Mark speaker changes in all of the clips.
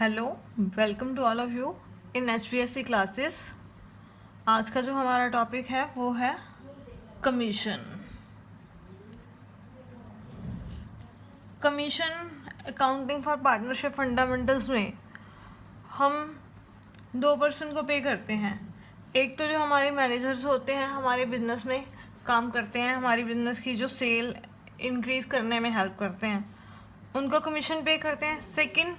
Speaker 1: Hello, welcome to all of you in HVSC classes. आज का जो हमारा टॉपिक है वो है commission. Commission accounting for partnership fundamentals में हम दो पर्सन को पे करते हैं। एक तो जो हमारे मैनेजर्स होते हैं, हमारे बिजनेस में काम करते हैं, हमारी बिजनेस की जो सेल इंक्रीज़ करने में हेल्प करते हैं, उनको कमीशन पे करते हैं। सेकंड,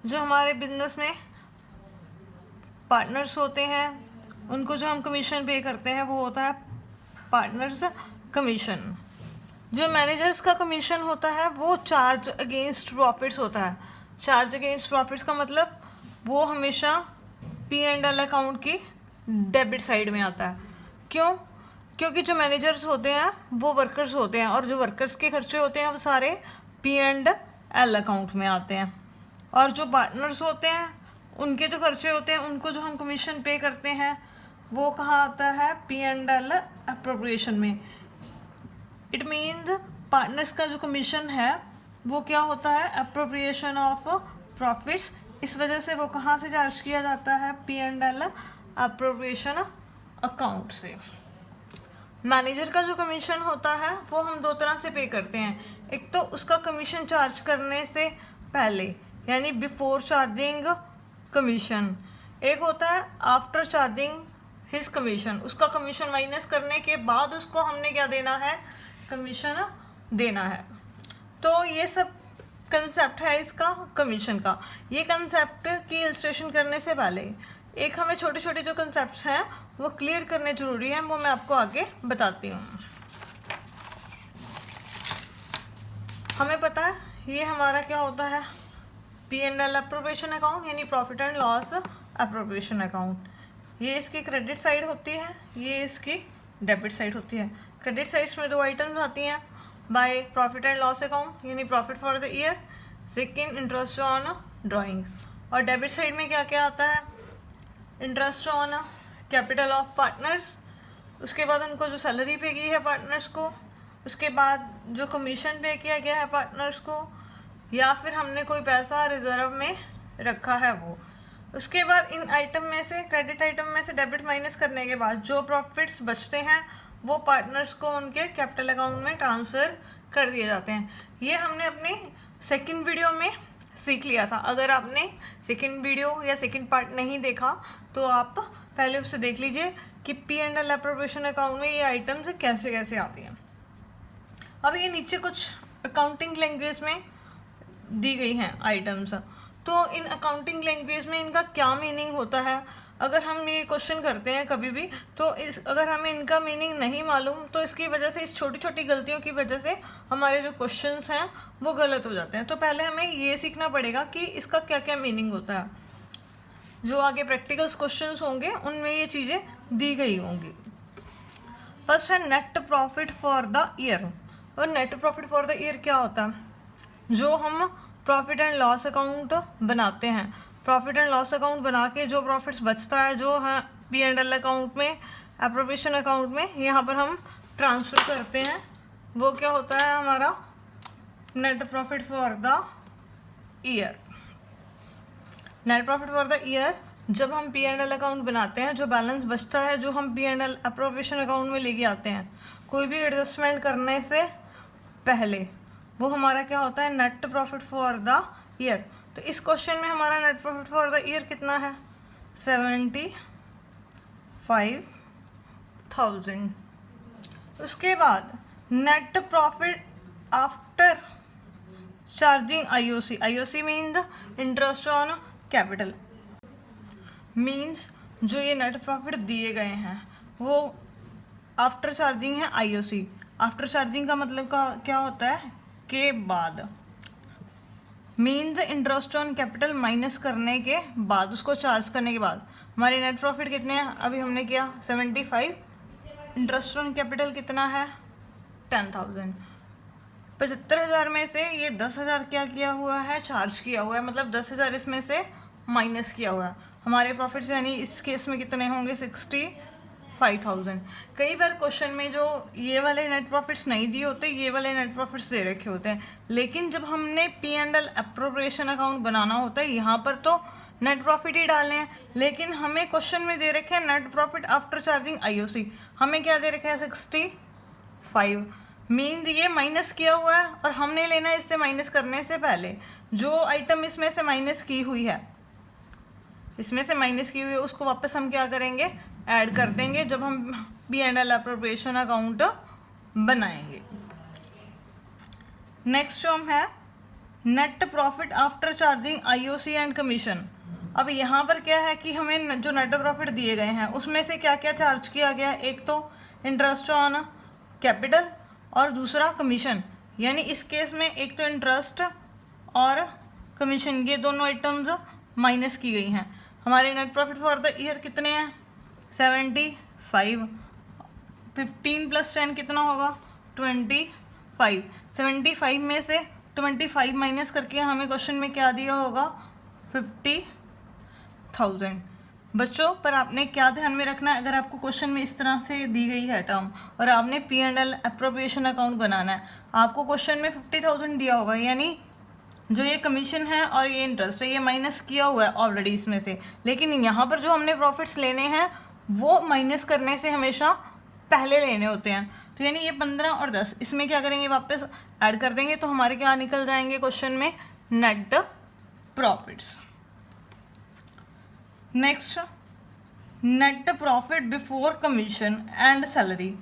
Speaker 1: जो हमारे बिजनेस में पार्टनर्स होते हैं, उनको जो हम कमीशन पे करते हैं वो होता है पार्टनर्स कमीशन। जो मैनेजर्स का कमीशन होता है वो चार्ज अगेंस्ट प्रॉफिट्स होता है। चार्ज अगेंस्ट प्रॉफिट्स का मतलब वो हमेशा P&L अकाउंट की डेबिट साइड में आता है। क्यों? क्योंकि जो मैनेजर्स होते हैं वो वर्कर्स होते हैं, और जो वर्कर्स के खर्चे होते हैं वो सारे P&L अकाउंट में आते हैं। और जो पार्टनर्स होते हैं उनके जो खर्चे होते हैं, उनको जो हम कमीशन पे करते हैं, वो कहाँ आता है? P&L अप्रोप्रिएशन में। इट मीन्स पार्टनर्स का जो कमीशन है वो क्या होता है? Appropriation of profits. इस वजह से वो कहाँ से चार्ज किया जाता है? P&L अप्रोप्रिएशन अकाउंट से। मैनेजर का जो कमीशन होता है वो हम दो तरह से पे करते हैं। एक तो उसका कमीशन चार्ज करने से पहले, यानी बिफोर चार्जिंग कमीशन। एक होता है आफ्टर चार्जिंग हिज कमीशन। उसका कमीशन माइनस करने के बाद उसको हमने क्या देना है? कमीशन देना है। तो ये सब कंसेप्ट है इसका कमीशन का। ये कंसेप्ट की इलस्ट्रेशन करने से पहले एक हमें छोटे छोटे जो कंसेप्ट्स हैं वो क्लियर करने ज़रूरी हैं, वो मैं आपको आगे बताती हूँ। हमें पता है ये हमारा क्या होता है? P&L अप्रोप्रिएशन अकाउंट, यानी profit and loss appropriation account. ये इसकी क्रेडिट साइड होती है, ये इसकी डेबिट साइड होती है। क्रेडिट साइड्स में दो आइटम्स आती हैं, by profit and loss account यानी profit for the year, second interest on drawing. और डेबिट साइड में क्या क्या आता है? Interest on capital of partners, उसके बाद उनको जो सैलरी पे की है पार्टनर्स को, उसके बाद जो कमीशन पे किया गया है पार्टनर्स को, या फिर हमने कोई पैसा रिजर्व में रखा है वो। उसके बाद इन आइटम में से, क्रेडिट आइटम में से डेबिट माइनस करने के बाद जो प्रॉफिट्स बचते हैं वो पार्टनर्स को उनके कैपिटल अकाउंट में ट्रांसफ़र कर दिए जाते हैं। ये हमने अपने सेकंड वीडियो में सीख लिया था। अगर आपने सेकंड वीडियो या सेकंड पार्ट नहीं देखा तो आप पहले उससे देख लीजिए कि P&L अप्रोप्रिएशन अकाउंट में ये आइटम्स कैसे कैसे आती हैं। अब ये नीचे कुछ अकाउंटिंग लैंग्वेज में दी गई हैं आइटम्स। तो इन अकाउंटिंग लैंग्वेज में इनका क्या मीनिंग होता है? अगर हम ये क्वेश्चन करते हैं कभी भी, तो अगर हमें इनका मीनिंग नहीं मालूम तो इसकी वजह से, इस छोटी छोटी गलतियों की वजह से हमारे जो क्वेश्चंस हैं वो गलत हो जाते हैं। तो पहले हमें ये सीखना पड़ेगा कि इसका क्या क्या मीनिंग होता है। जो आगे प्रैक्टिकल्स क्वेश्चंस होंगे उनमें ये चीज़ें दी गई होंगी। फर्स्ट है net profit for the year. और net profit for the year क्या होता है? जो हम प्रॉफिट एंड लॉस अकाउंट बनाते हैं, प्रॉफिट एंड लॉस अकाउंट बना के जो प्रॉफिट्स बचता है, जो है P&L अकाउंट में, अप्रोप्रिएशन अकाउंट में यहाँ पर हम ट्रांसफ़र करते हैं, वो क्या होता है? हमारा net profit for the year. Net profit for the year जब हम P&L अकाउंट बनाते हैं, जो बैलेंस बचता है जो हम P&L अप्रोप्रिएशन अकाउंट में लेके आते हैं कोई भी एडजस्टमेंट करने से पहले, वो हमारा क्या होता है? Net profit for the year. तो इस क्वेश्चन में हमारा net profit for the year कितना है? 75,000। उसके बाद net profit after charging IOC। IOC means interest on capital. Means जो ये नेट प्रॉफिट दिए गए हैं वो आफ्टर चार्जिंग है IOC। आफ्टर चार्जिंग का मतलब क्या होता है? के बाद। Means interest on capital minus करने के बाद, उसको चार्ज करने के बाद हमारे नेट प्रॉफिट कितने हैं? अभी हमने किया 75। इंटरेस्ट ऑन कैपिटल कितना है? 10,000। 75,000 में से ये 10,000 क्या किया हुआ है? चार्ज किया हुआ है, मतलब 10,000 इसमें से माइनस किया हुआ है। हमारे प्रॉफिट्स यानी इस केस में कितने होंगे? 5000। कई बार क्वेश्चन में जो ये वाले नेट प्रॉफिट्स नहीं दिए होते, ये वाले नेट प्रॉफिट्स दे रखे होते हैं, लेकिन जब हमने P&L अप्रोप्रिएशन अकाउंट बनाना होता है यहाँ पर तो नेट प्रॉफिट ही डालने हैं, लेकिन हमें क्वेश्चन में दे रखे हैं net profit after charging IOC। हमें क्या दे रखा है 65, मीन ये माइनस किया हुआ है और हमने लेना है इससे माइनस करने से पहले जो आइटम इसमें से माइनस की हुई है, इसमें से माइनस की हुई है उसको वापस हम क्या करेंगे, ऐड कर देंगे जब हम P&L अप्रोप्रिएशन अकाउंट बनाएंगे। नेक्स्ट जो हम है net profit after charging IOC and commission. अब यहाँ पर क्या है कि हमें जो नेट प्रॉफिट दिए गए हैं उसमें से क्या क्या चार्ज किया गया, एक तो इंटरेस्ट ऑन कैपिटल और दूसरा कमीशन। यानी इस केस में एक तो इंटरेस्ट और कमीशन ये दोनों आइटम्स माइनस की गई हैं। हमारे net profit for the year कितने हैं 75, 15 + 10 कितना होगा 25। 75 में से 25 माइनस करके हमें क्वेश्चन में क्या दिया होगा 50,000। बच्चों पर आपने क्या ध्यान में रखना है, अगर आपको क्वेश्चन में इस तरह से दी गई है टर्म और आपने P&L अप्रोप्रिएशन अकाउंट बनाना है, आपको क्वेश्चन में 50,000 दिया होगा, यानी जो ये कमीशन है और ये इंटरेस्ट है ये माइनस किया हुआ है ऑलरेडी इसमें से, लेकिन यहाँ पर जो हमने प्रॉफिट्स लेने हैं वो माइनस करने से हमेशा पहले लेने होते हैं। तो यानी ये 15 और 10 इसमें क्या करेंगे वापस ऐड कर देंगे, तो हमारे क्या निकल जाएंगे क्वेश्चन में net profits. Next net profit before commission and salary.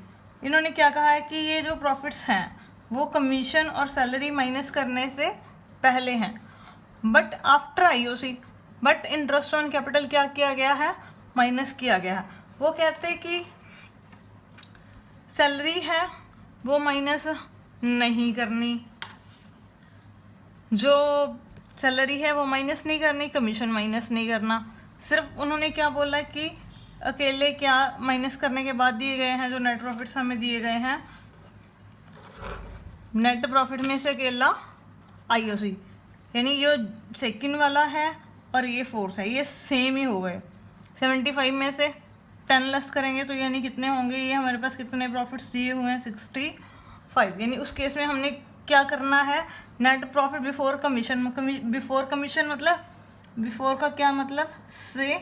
Speaker 1: इन्होंने क्या कहा है कि ये जो प्रॉफिट्स हैं वो कमीशन और सैलरी माइनस करने से पहले हैं, but after IOC, but interest on capital क्या किया गया है माइनस किया गया है। वो कहते हैं कि सैलरी है वो माइनस नहीं करनी, जो सैलरी है वो माइनस नहीं करनी, कमीशन माइनस नहीं करना। सिर्फ उन्होंने क्या बोला कि अकेले क्या माइनस करने के बाद दिए गए हैं जो नेट प्रॉफिट्स हमें दिए गए हैं, नेट प्रॉफिट में से अकेला IOC, यानी ये सेकंड वाला है और ये फोर्थ है, ये सेम ही हो गए। 75 में से 10 लेस करेंगे तो यानी कितने होंगे, ये हमारे पास कितने प्रॉफिट्स दिए हुए हैं 65। यानी उस केस में हमने क्या करना है net profit before commission. Before commission मतलब बिफोर का क्या मतलब से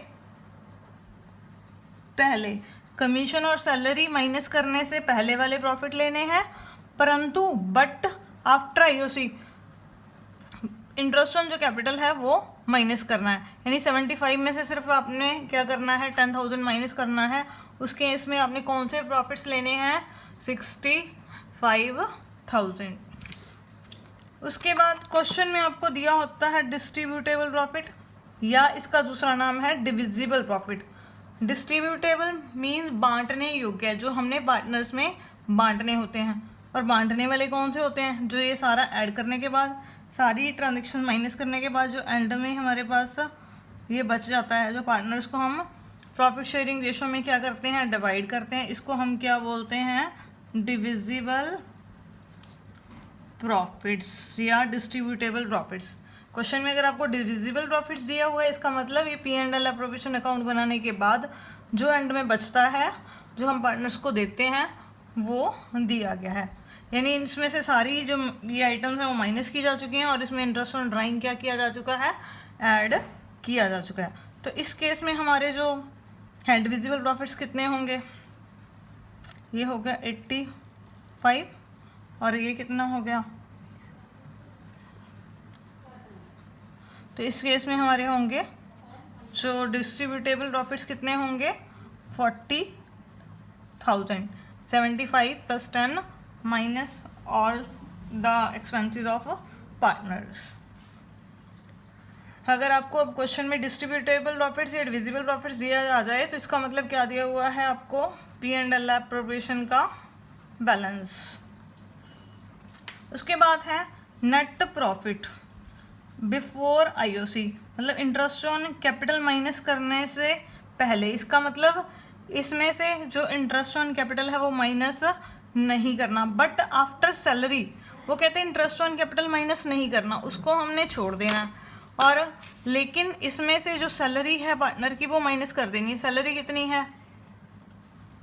Speaker 1: पहले, कमीशन और सैलरी माइनस करने से पहले वाले प्रॉफिट लेने हैं, परंतु but after IOC interest on जो कैपिटल है वो माइनस करना है। यानी 75 में से सिर्फ आपने क्या करना है 10,000 माइनस करना है। उस केस में आपने कौन से प्रॉफिट्स लेने हैं 65,000। उसके बाद क्वेश्चन में आपको दिया होता है डिस्ट्रीब्यूटेबल प्रॉफिट या इसका दूसरा नाम है डिविजिबल प्रॉफिट। डिस्ट्रीब्यूटेबल मीन्स बांटने योग्य, जो हमने पार्टनर्स में बांटने होते हैं, और बांटने वाले कौन से होते हैं जो ये सारा ऐड करने के बाद, सारी ट्रांजेक्शन माइनस करने के बाद जो एंड में हमारे पास ये बच जाता है, जो पार्टनर्स को हम प्रॉफिट शेयरिंग रेशो में क्या करते हैं डिवाइड करते हैं, इसको हम क्या बोलते हैं डिविजिबल प्रॉफिट्स या डिस्ट्रीब्यूटेबल प्रॉफिट्स। क्वेश्चन में अगर आपको डिविजिबल प्रॉफिट्स दिया हुआ है इसका मतलब ये P&L अप्रोप्रिएशन अकाउंट बनाने के बाद जो एंड में बचता है जो हम पार्टनर्स को देते हैं वो दिया गया है। यानी इसमें से सारी जो ये आइटम्स हैं वो माइनस की जा चुकी हैं और इसमें इंटरेस्ट ऑन ड्राइंग क्या किया जा चुका है ऐड किया जा चुका है। तो इस केस में हमारे जो है डिविजिबल प्रॉफिट्स कितने होंगे, ये हो गया 85 और ये कितना हो गया, तो इस केस में हमारे होंगे जो डिस्ट्रीब्यूटेबल प्रॉफिट्स कितने होंगे 40,000। 75 + 10 minus all the expenses of partners. अगर आपको अब क्वेश्चन में डिस्ट्रीब्यूटेबल प्रॉफिट्स या डिविजिबल प्रॉफिट्स दिया आ जाए तो इसका मतलब क्या दिया हुआ है आपको P&L अप्रोप्रिएशन का बैलेंस। उसके बाद है नेट प्रॉफिट बिफोर IOC, मतलब इंटरेस्ट ऑन कैपिटल माइनस करने से पहले। इसका मतलब इसमें से जो इंटरेस्ट ऑन कैपिटल है वो माइनस नहीं करना, बट आफ्टर सैलरी वो कहते हैं इंटरेस्ट ऑन कैपिटल माइनस नहीं करना, उसको हमने छोड़ देना। और लेकिन इसमें से जो सैलरी है पार्टनर की वो माइनस कर देनी है। सैलरी कितनी है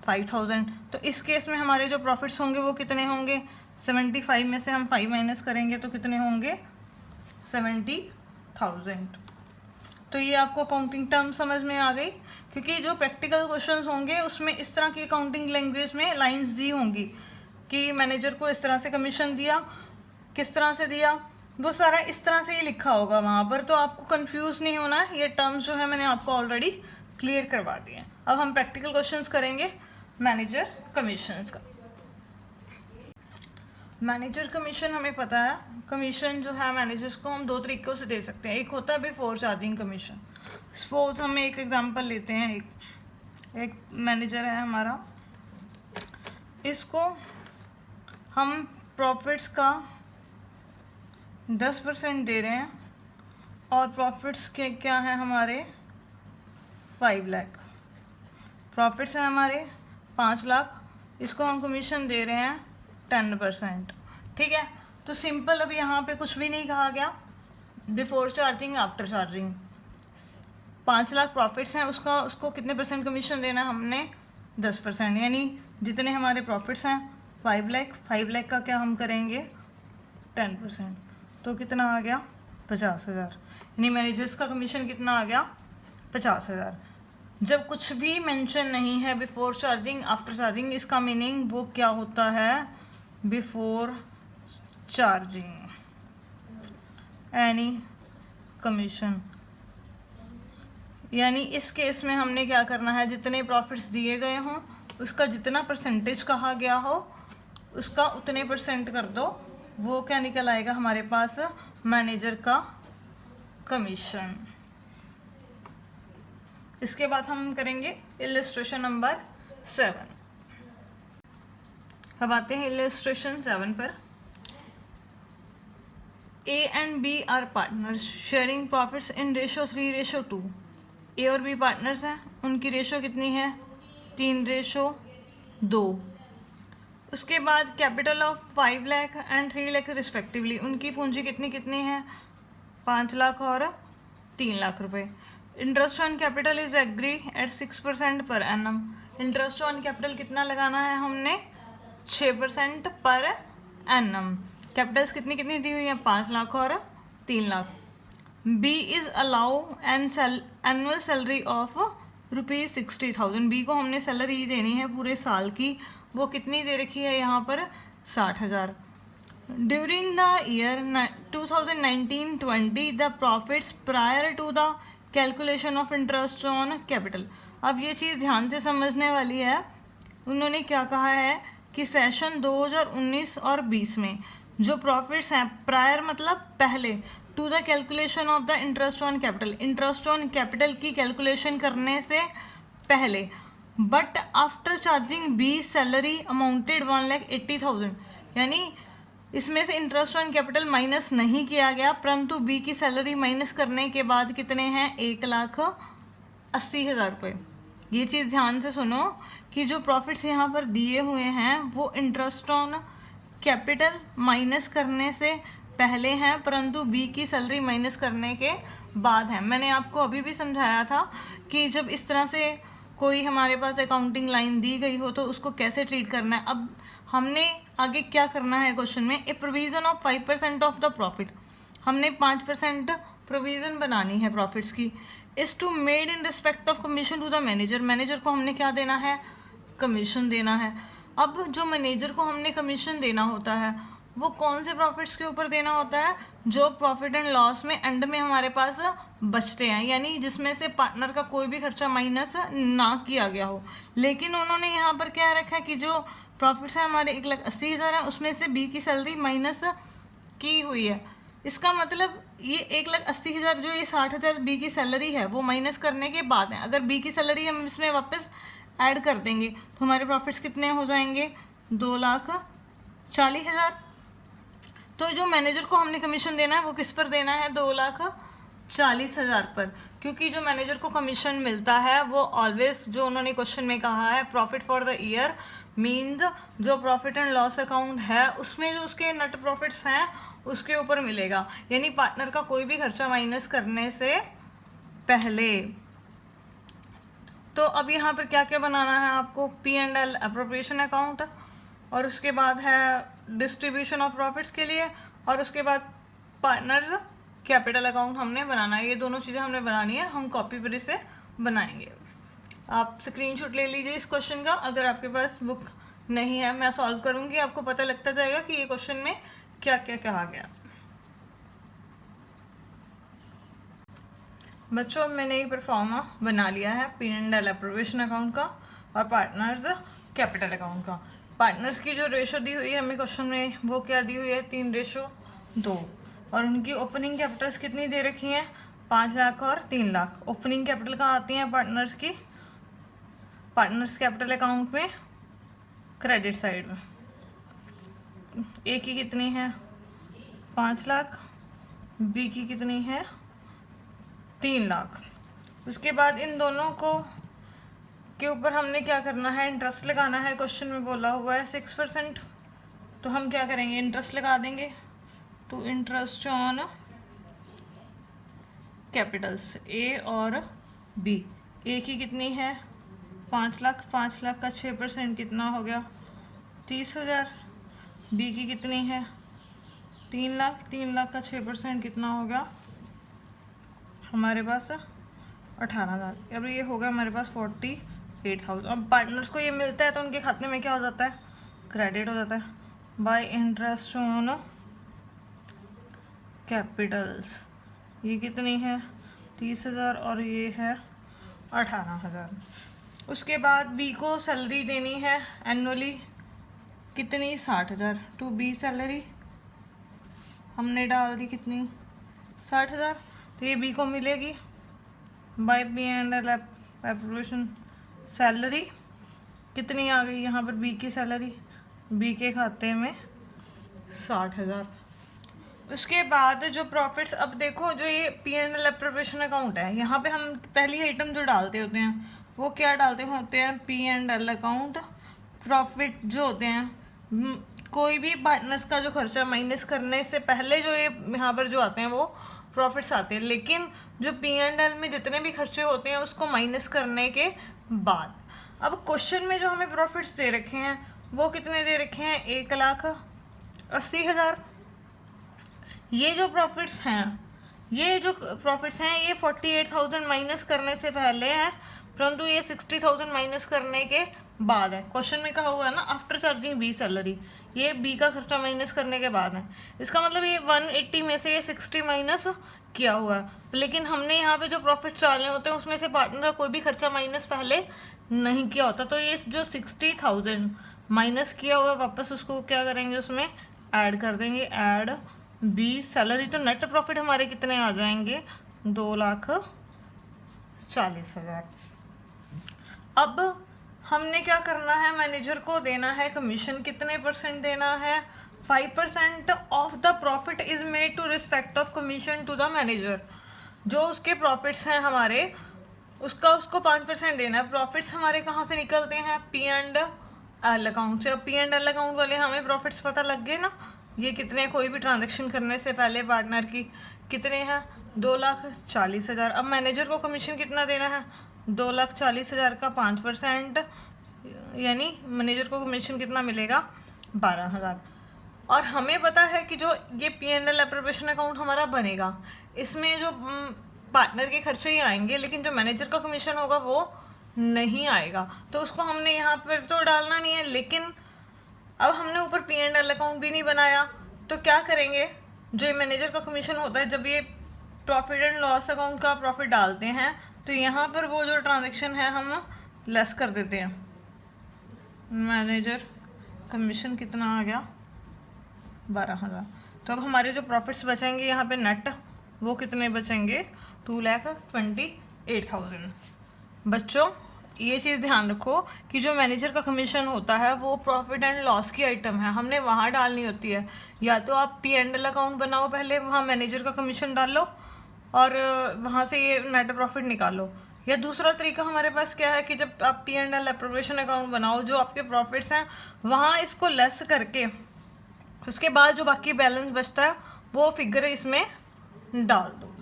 Speaker 1: 5,000। तो इस केस में हमारे जो प्रॉफिट्स होंगे वो कितने होंगे, 75 में से हम 5 माइनस करेंगे तो कितने होंगे, 70,000। तो ये आपको अकाउंटिंग टर्म समझ में आ गई, क्योंकि जो प्रैक्टिकल क्वेश्चंस होंगे उसमें इस तरह की अकाउंटिंग लैंग्वेज में लाइंस दी होंगी कि मैनेजर को इस तरह से कमीशन दिया, किस तरह से दिया, वो सारा इस तरह से ही लिखा होगा वहाँ पर। तो आपको कंफ्यूज नहीं होना है, ये टर्म्स जो है मैंने आपको ऑलरेडी क्लियर करवा दिए हैं। अब हम प्रैक्टिकल क्वेश्चंस करेंगे मैनेजर कमीशंस का। मैनेजर कमीशन हमें पता है, कमीशन जो है मैनेजर्स को हम दो तरीक़ों से दे सकते हैं। एक होता है बिफोर चार्जिंग कमीशन। सपोज हम एक एग्जांपल लेते हैं, एक मैनेजर है हमारा, इसको हम प्रॉफिट्स का 10% दे रहे हैं और प्रॉफिट्स के क्या हैं हमारे 5 लाख, प्रॉफिट्स हैं हमारे 5 लाख, इसको हम कमीशन दे रहे हैं 10%। ठीक है, तो सिंपल अब यहाँ पे कुछ भी नहीं कहा गया, before charging after charging. 5 lakh profits हैं, उसको कितने परसेंट कमीशन देना है हमने, 10%। यानी जितने हमारे प्रॉफिट्स हैं 5 लाख, 5 लाख का क्या हम करेंगे 10%, तो कितना आ गया 50,000। यानी मैनेजर्स का कमीशन कितना आ गया 50,000। जब कुछ भी मेंशन नहीं है बिफोर चार्जिंग आफ्टर चार्जिंग, इसका मीनिंग वो क्या होता है, बिफोर चार्जिंग एनी कमीशन। यानी इस केस में हमने क्या करना है, जितने प्रॉफिट्स दिए गए हों उसका जितना परसेंटेज कहा गया हो उसका उतने परसेंट कर दो, वो क्या निकल आएगा हमारे पास, मैनेजर का कमीशन। इसके बाद हम करेंगे इलस्ट्रेशन नंबर 7। अब आते हैं इलस्ट्रेशन 7 पर। A and B are partners sharing profits in ratio 3:2। A और बी पार्टनर्स हैं, उनकी रेशो कितनी है 3:2। उसके बाद capital of 5 lakh and 3 lakh respectively, उनकी पूंजी कितनी कितनी है 5 लाख और 3 लाख रुपए। Interest on capital is agree at 6% per annum. Interest on capital कितना लगाना है हमने 6% पर एनम। कैपिटल्स कितनी कितनी दी हुई है 5 लाख और 3 lakh. B is allow and annual salary of ₹60,000। B को हमने सैलरी देनी है पूरे साल की, वो कितनी दे रखी है यहाँ पर 60,000। During the year 2019-20 the profits prior to the calculation of interest on capital. अब ये चीज़ ध्यान से समझने वाली है, उन्होंने क्या कहा है कि सेशन 2019 और 20 में जो प्रॉफिट्स हैं प्रायर मतलब पहले, to the calculation of the interest on capital, interest on capital की कैलकुलेशन करने से पहले, but after charging B salary amounted 1,80,000। यानी इसमें से इंटरेस्ट ऑन कैपिटल माइनस नहीं किया गया, परंतु बी की सैलरी माइनस करने के बाद कितने हैं 1,80,000 रुपये। ये चीज़ ध्यान से सुनो कि जो प्रॉफिट्स यहाँ पर दिए हुए हैं वो इंटरेस्ट ऑन कैपिटल माइनस करने से पहले हैं, परंतु बी की सैलरी माइनस करने के बाद है। मैंने आपको अभी भी समझाया था कि जब इस तरह से कोई हमारे पास अकाउंटिंग लाइन दी गई हो तो उसको कैसे ट्रीट करना है। अब हमने आगे क्या करना है क्वेश्चन में, a provision of 5% of the profit, हमने 5% प्रोविज़न बनानी है प्रॉफिट्स की, is to made in respect of commission to the manager. Manager को हमने क्या देना है, कमीशन देना है। अब जो मैनेजर को हमने कमीशन देना होता है वो कौन से प्रॉफिट्स के ऊपर देना होता है, जो प्रॉफिट एंड लॉस में एंड में हमारे पास बचते हैं, यानी जिसमें से पार्टनर का कोई भी खर्चा माइनस ना किया गया हो। लेकिन उन्होंने यहाँ पर क्या रखा है कि जो प्रॉफिट्स हैं हमारे 1,80,000 हैं, उसमें से बी की सैलरी माइनस की हुई है। इसका मतलब ये 1,80,000 जो ये 60,000 बी की सैलरी है वो माइनस करने के बाद है। अगर बी की सैलरी हम इसमें वापस ऐड कर देंगे तो हमारे प्रॉफिट्स कितने हो जाएंगे 2,40,000। तो जो मैनेजर को हमने कमीशन देना है वो किस पर देना है 2,40,000 पर, क्योंकि जो मैनेजर को कमीशन मिलता है वो ऑलवेज जो उन्होंने क्वेश्चन में कहा है profit for the year means जो प्रॉफिट एंड लॉस अकाउंट है उसमें जो उसके नेट प्रॉफिट्स हैं उसके ऊपर मिलेगा, यानी पार्टनर का कोई भी खर्चा माइनस करने से पहले। तो अब यहाँ पर क्या क्या बनाना है आपको, P&L अप्रोप्रिएशन अकाउंट, और उसके बाद है डिस्ट्रीब्यूशन ऑफ प्रॉफिट्स के लिए, और उसके बाद पार्टनर्स कैपिटल अकाउंट हमने बनाना है। ये दोनों चीज़ें हमने बनानी है, हम कॉपी पर इसे बनाएंगे। आप स्क्रीनशॉट ले लीजिए इस क्वेश्चन का, अगर आपके पास बुक नहीं है मैं सॉल्व करूँगी, आपको पता लगता जाएगा कि ये क्वेश्चन में क्या क्या कहा गया। बच्चों मैंने एक परफॉर्मा बना लिया है P&L अप्रोप्रिएशन अकाउंट का और पार्टनर्स कैपिटल अकाउंट का। पार्टनर्स की जो रेशो दी हुई है हमें क्वेश्चन में, वो क्या दी हुई है, 3:2, और उनकी ओपनिंग कैपिटल्स कितनी दे रखी हैं, 5 लाख और 3 लाख। ओपनिंग कैपिटल कहाँ आती हैं पार्टनर्स की, पार्टनर्स कैपिटल अकाउंट में क्रेडिट साइड में। ए की कितनी है 5 लाख, बी की कितनी है 3 लाख। उसके बाद इन दोनों को के ऊपर हमने क्या करना है, इंटरेस्ट लगाना है। क्वेश्चन में बोला हुआ है 6%, तो हम क्या करेंगे, इंटरेस्ट लगा देंगे। तो इंटरेस्ट ऑन कैपिटल्स ए और बी। ए की कितनी है 5 लाख, 5 लाख का 6% कितना हो गया 30,000। बी की कितनी है 3 लाख, 3 लाख का 6% कितना हो गया हमारे पास 18,000। अब ये होगा हमारे पास 48,000। अब पार्टनर्स को ये मिलता है तो उनके खाते में क्या हो जाता है, क्रेडिट हो जाता है बाय इंटरेस्ट ऑन कैपिटल्स। ये कितनी है 30,000 और ये है 18,000। उसके बाद बी को सैलरी देनी है एनुअली कितनी 60,000। टू बी सैलरी हमने डाल दी कितनी 60,000, तो ये बी को मिलेगी बाय P&L अप्रोप्रिएशन। सैलरी कितनी आ गई यहाँ पर, बी की सैलरी, बी के खाते में 60,000। उसके बाद जो प्रॉफिट्स, अब देखो जो ये P&L अप्रोप्रिएशन अकाउंट है, यहाँ पे हम पहली आइटम जो डालते होते हैं वो क्या डालते होते हैं, P&L अकाउंट प्रॉफिट जो होते हैं, कोई भी पार्टनर्स का जो खर्चा माइनस करने से पहले जो ये यहाँ पर जो आते हैं वो प्रॉफिट्स आते हैं। लेकिन जो P&L में जितने भी खर्चे होते हैं उसको माइनस करने के बाद, अब क्वेश्चन में जो हमें प्रॉफिट्स दे रखे हैं वो कितने दे रखे हैं 1,80,000। ये जो प्रॉफिट्स हैं ये 48,000 माइनस करने से पहले है, परंतु ये 60,000 माइनस करने के बाद है। क्वेश्चन में कहा हुआ है ना आफ्टर चार्जिंग बी सैलरी, ये बी का खर्चा माइनस करने के बाद है। इसका मतलब ये 180 में से ये 60 माइनस किया हुआ है। लेकिन हमने यहाँ पे जो प्रॉफिट्स डालने होते हैं उसमें से पार्टनर का कोई भी खर्चा माइनस पहले नहीं किया होता, तो ये जो 60,000 माइनस किया हुआ वापस उसको क्या करेंगे, उसमें ऐड कर देंगे, ऐड बी सैलरी। तो नेट प्रॉफिट हमारे कितने आ जाएंगे 2,40,000। अब हमने क्या करना है, मैनेजर को देना है कमीशन। कितने परसेंट देना है, 5% of the profit is made to respect of commission to the manager. जो उसके प्रॉफिट्स हैं हमारे उसको 5% देना है। प्रॉफिट्स हमारे कहाँ से निकलते हैं, P&L अकाउंट से। अब P&L अकाउंट वाले हमें प्रॉफिट्स पता लग गए ना, ये कितने, कोई भी ट्रांजेक्शन करने से पहले पार्टनर की कितने हैं 2,40,000। अब मैनेजर को कमीशन कितना देना है 2,40,000 का 5%, यानी मैनेजर को कमीशन कितना मिलेगा 12,000। और हमें पता है कि जो ये P&L अप्रोप्रिएशन अकाउंट हमारा बनेगा इसमें जो पार्टनर के खर्चे ही आएंगे, लेकिन जो मैनेजर का कमीशन होगा वो नहीं आएगा, तो उसको हमने यहाँ पर तो डालना नहीं है। लेकिन अब हमने ऊपर P&L अकाउंट भी नहीं बनाया, तो क्या करेंगे, जो ये मैनेजर का कमीशन होता है जब ये प्रॉफिट एंड लॉस अकाउंट का प्रॉफिट डालते हैं तो यहाँ पर वो जो ट्रांजैक्शन है हम लेस कर देते हैं। मैनेजर कमीशन कितना आ गया 12,000। तो अब हमारे जो प्रॉफिट्स बचेंगे यहाँ पे नेट, वो कितने बचेंगे 2,28,000। बच्चों ये चीज़ ध्यान रखो कि जो मैनेजर का कमीशन होता है वो प्रॉफिट एंड लॉस की आइटम है, हमने वहाँ डालनी होती है। या तो आप P&L अकाउंट बनाओ पहले, वहाँ मैनेजर का कमीशन डाल लो और वहाँ से ये नेट प्रॉफिट निकालो। या दूसरा तरीका हमारे पास क्या है कि जब आप P&L अप्रोप्रिएशन अकाउंट बनाओ, जो आपके प्रॉफिट्स हैं वहाँ इसको लेस करके उसके बाद जो बाकी बैलेंस बचता है वो फिगर इसमें डाल दो।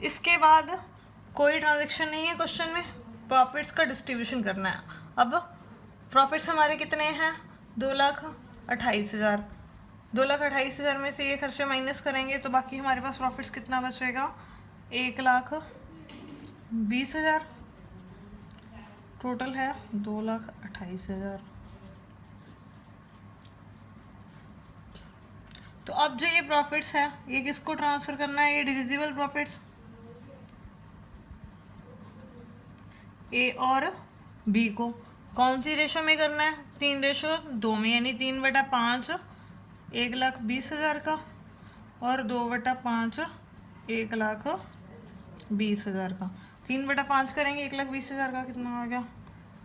Speaker 1: इसके बाद कोई ट्रांजैक्शन नहीं है क्वेश्चन में, प्रॉफिट्स का डिस्ट्रीब्यूशन करना है। अब प्रॉफिट्स हमारे कितने हैं, 2,28,000। 2,28,000 में से ये खर्चे माइनस करेंगे तो बाकी हमारे पास प्रॉफिट्स कितना बचेगा, 1,20,000। टोटल है 2,28,000। तो अब जो ये प्रॉफिट्स है ये किसको ट्रांसफर करना है, ये डिविजिबल प्रॉफिट्स ए और बी को कौन सी रेशो में करना है, 3:2 में, यानी 3/5 1,20,000 का और 2/5 1,20,000 का। 3/5 करेंगे 1,20,000 का कितना आ गया,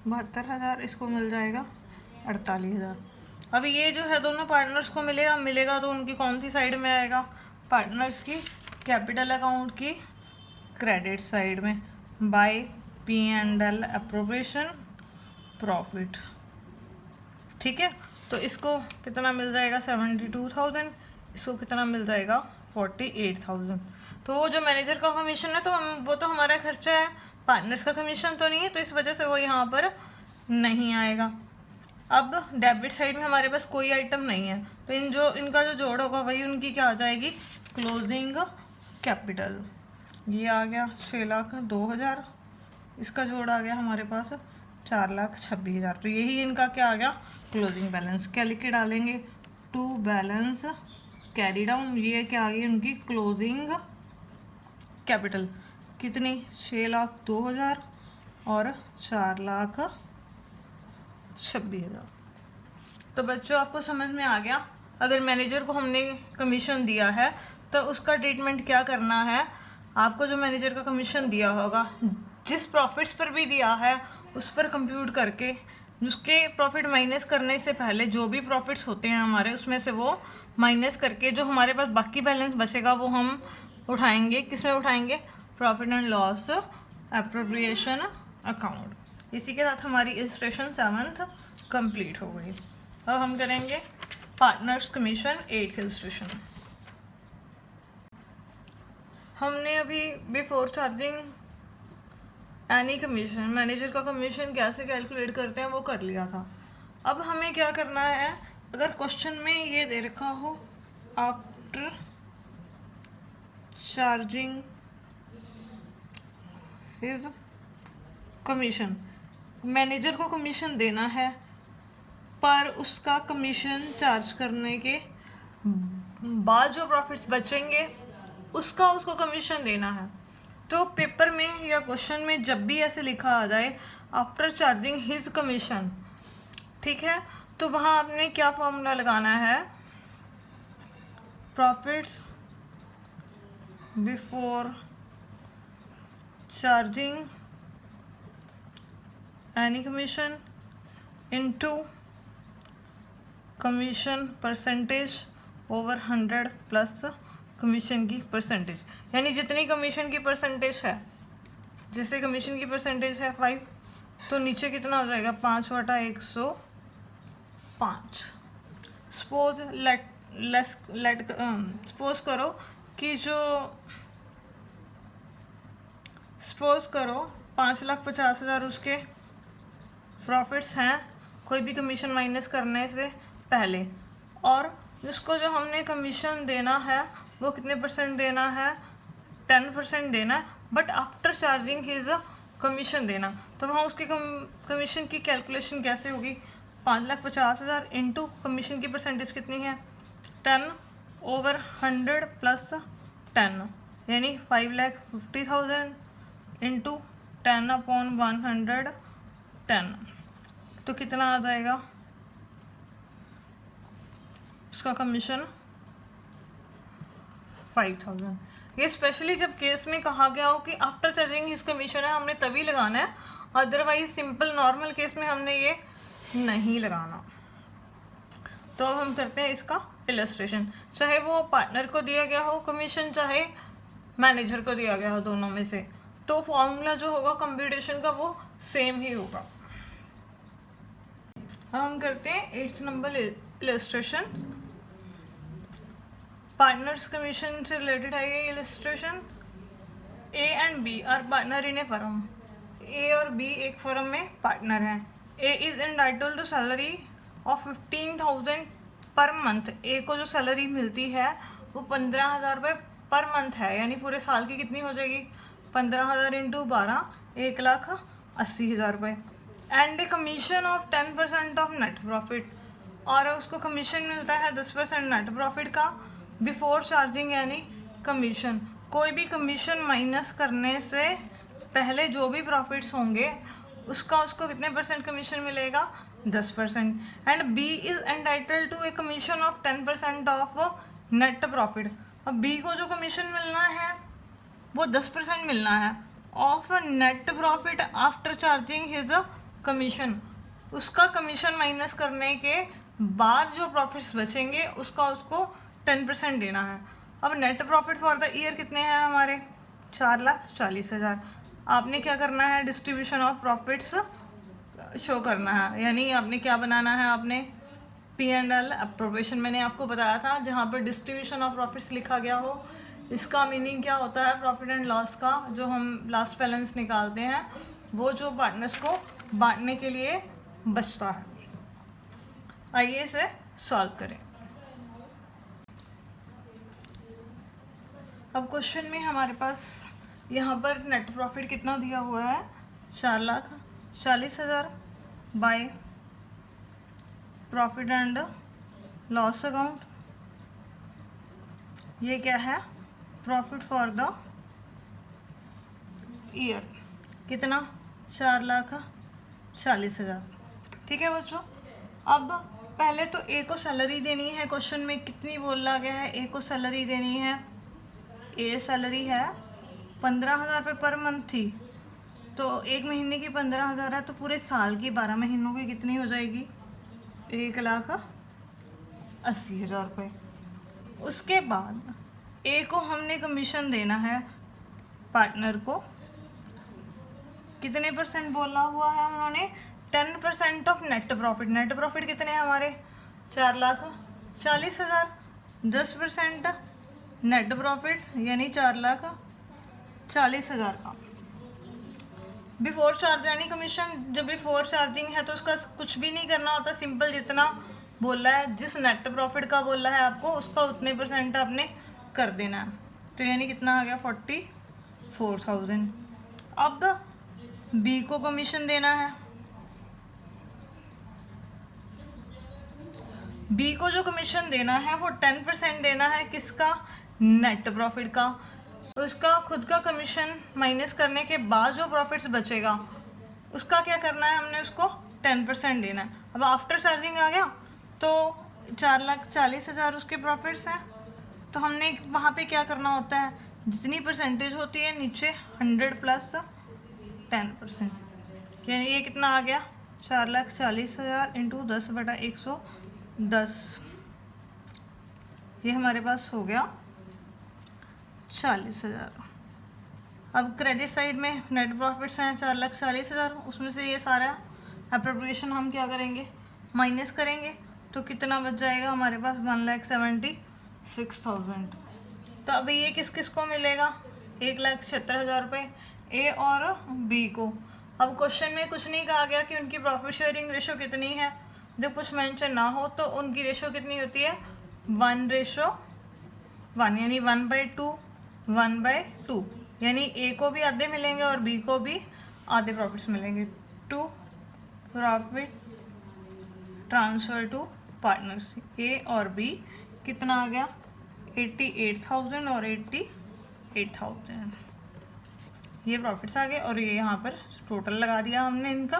Speaker 1: 72,000। इसको मिल जाएगा 48,000। अब ये जो है दोनों पार्टनर्स को मिलेगा तो उनकी कौन सी साइड में आएगा, पार्टनर्स की कैपिटल अकाउंट की क्रेडिट साइड में, बाय P&L अप्रोप्रिएशन प्रॉफिट। ठीक है, तो इसको कितना मिल जाएगा 72,000, इसको कितना मिल जाएगा 48,000। तो वो जो मैनेजर का कमीशन है तो वो तो हमारा खर्चा है, पार्टनर्स का कमीशन तो नहीं है, तो इस वजह से वो यहाँ पर नहीं आएगा। अब डेबिट साइड में हमारे पास कोई आइटम नहीं है तो इनका जो जोड़ होगा वही उनकी क्या आ जाएगी, क्लोजिंग कैपिटल। ये आ गया 6,02,000, इसका जोड़ आ गया हमारे पास 4,26,000। तो यही इनका क्या आ गया, क्लोजिंग बैलेंस। क्या लिख के डालेंगे, टू बैलेंस कैरी डाउन। ये क्या आ गई उनकी क्लोजिंग कैपिटल, कितनी, 6,02,000 और 4,26,000। तो बच्चों आपको समझ में आ गया, अगर मैनेजर को हमने कमीशन दिया है तो उसका ट्रीटमेंट क्या करना है। आपको जो मैनेजर का कमीशन दिया होगा, जिस प्रॉफिट्स पर भी दिया है उस पर कंप्यूट करके, उसके प्रॉफिट माइनस करने से पहले जो भी प्रॉफिट्स होते हैं हमारे, उसमें से वो माइनस करके जो हमारे पास बाकी बैलेंस बचेगा वो हम उठाएंगे। किस में उठाएंगे, profit and loss appropriation account. इसी के साथ हमारी इलस्ट्रेशन 7th कंप्लीट हो गई। अब हम करेंगे पार्टनर्स कमीशन 8th इलस्ट्रेशन। हमने अभी before charging any commission, manager का कमीशन कैसे कैलकुलेट करते हैं वो कर लिया था। अब हमें क्या करना है, अगर क्वेश्चन में ये दे रखा हो after charging his commission, manager को कमीशन देना है पर उसका कमीशन चार्ज करने के बाद जो प्रॉफिट्स बचेंगे उसको कमीशन देना है। तो पेपर में या क्वेश्चन में जब भी ऐसे लिखा आ जाए आफ्टर चार्जिंग हिज कमीशन, ठीक है, तो वहाँ आपने क्या फॉर्मूला लगाना है, profits before charging any commission into commission percentage over 100 plus commission की परसेंटेज, यानी जितनी कमीशन की परसेंटेज है, जैसे कमीशन की परसेंटेज है 5 तो नीचे कितना हो जाएगा 5/105। सपोज सपोज करो कि सपोज करो 5,50,000 उसके प्रॉफिट्स हैं कोई भी कमीशन माइनस करने से पहले, और जिसको जो हमने कमीशन देना है वो कितने परसेंट देना है, 10% देना है, but after charging his commission देना। तो वहाँ उसकी कमीशन की कैलकुलेशन कैसे होगी, 5,50,000 इंटू कमीशन की परसेंटेज कितनी है 10/100 प्लस 10, यानी 5,50,000 इंटू 10/110, तो कितना आ जाएगा उसका कमीशन 5,000। ये स्पेशली जब केस में कहा गया हो कि आफ्टर चार्जिंग हिज कमीशन है हमने तभी लगाना है, अदरवाइज सिंपल नॉर्मल केस में हमने ये नहीं लगाना। तो अब हम करते हैं इसका इलस्ट्रेशन, चाहे वो पार्टनर को दिया गया हो कमीशन चाहे मैनेजर को दिया गया हो, दोनों में से, तो फॉर्मूला जो होगा कंप्यूटेशन का वो सेम ही होगा। हम करते हैं 8th number illustration, partners commission से रिलेटेड है ये illustration. A and B are partner in a firm, A और बी एक फर्म में पार्टनर हैं। A is entitled to salary of 15,000 per month. ए को जो सैलरी मिलती है वो 15,000 रुपये पर मंथ है, यानी पूरे साल की कितनी हो जाएगी, 15,000 इंटू 12, 1,80,000 रुपये। And A commission of 10% of net profit, और उसको कमीशन मिलता है 10% नेट प्रॉफिट का बिफोर चार्जिंग, यानी कमीशन। कोई भी कमीशन माइनस करने से पहले जो भी प्रॉफिट्स होंगे उसका उसको कितने परसेंट कमीशन मिलेगा, 10%। And B is entitled to a commission of 10% of net profit. अब बी को जो कमीशन मिलना है वो 10% मिलना है of net profit after charging his commission. उसका कमीशन माइनस करने के बाद जो प्रॉफिट्स बचेंगे उसका उसको 10% देना है। अब net profit for the year कितने हैं हमारे, 4,40,000। आपने क्या करना है, डिस्ट्रीब्यूशन ऑफ प्रॉफिट्स शो करना है, यानी आपने क्या बनाना है, आपने P&L अप्रोप्रिएशन मैंने आपको बताया था, जहाँ पर डिस्ट्रीब्यूशन ऑफ प्रॉफिट्स लिखा गया हो। इसका मीनिंग क्या होता है, प्रॉफिट एंड लॉस का जो हम लास्ट बैलेंस निकालते हैं वो जो पार्टनर्स को बांटने के लिए बचता है। आइए इसे सॉल्व करें। अब क्वेश्चन में हमारे पास यहाँ पर नेट प्रॉफिट कितना दिया हुआ है, 4,40,000 bye profit and loss account. ये क्या है, प्रॉफिट फॉर द ईयर, कितना, 4,40,000। ठीक है बच्चों। अब पहले तो ए को सैलरी देनी है, क्वेश्चन में कितनी बोला गया है, ए को सैलरी देनी है। ए सैलरी है 15,000 रुपये पर मंथ थी, तो एक महीने की 15,000 है, तो पूरे साल की 12 महीनों की कितनी हो जाएगी, 1,80,000 रुपये। उसके बाद ए को हमने कमीशन देना है पार्टनर को, कितने परसेंट बोला हुआ है उन्होंने, 10% of net profit. Net profit कितने हैं हमारे, 4,40,000, 10% नेट प्रॉफिट यानी 4,40,000 का बिफोर चार्ज यानी कमीशन। जब बिफोर चार्जिंग है तो उसका कुछ भी नहीं करना होता, सिंपल जितना बोला है, जिस नेट प्रॉफिट का बोला है आपको उसका उतने परसेंट आपने कर देना है। तो यानी कितना आ गया, 44,000। अब बी को कमीशन देना है, बी को जो कमीशन देना है वो 10% देना है, किसका, नेट प्रॉफिट का। उसका खुद का कमीशन माइनस करने के बाद जो प्रॉफिट्स बचेगा उसका क्या करना है, हमने उसको 10% देना है। अब आफ्टर चार्जिंग आ गया तो 4,40,000 उसके प्रॉफिट्स हैं, तो हमने वहाँ पे क्या करना होता है, जितनी परसेंटेज होती है नीचे 100 प्लस 10%, यानी ये कितना आ गया, 4,40,000 इंटू 10/110, ये हमारे पास हो गया 40,000। अब क्रेडिट साइड में नेट प्रॉफिट्स हैं 4,40,000, उसमें से ये सारा अप्रोप्रिएशन हम क्या करेंगे, माइनस करेंगे, तो कितना बच जाएगा हमारे पास, 1,76,000। तो अब ये किस किस को मिलेगा, 1,76,000 रुपये ए और बी को। अब क्वेश्चन में कुछ नहीं कहा गया कि उनकी प्रॉफिट शेयरिंग रेशो कितनी है, जब कुछ मेंशन ना हो तो उनकी रेशो कितनी होती है, 1:1, यानी 1/2, 1/2, यानी ए को भी आधे मिलेंगे और बी को भी आधे प्रॉफिट्स मिलेंगे। To profit transfer to partners, A और बी कितना आ गया, 88,000 और 88,000, ये प्रॉफिट्स आ गए और ये यहाँ पर टोटल लगा दिया हमने इनका,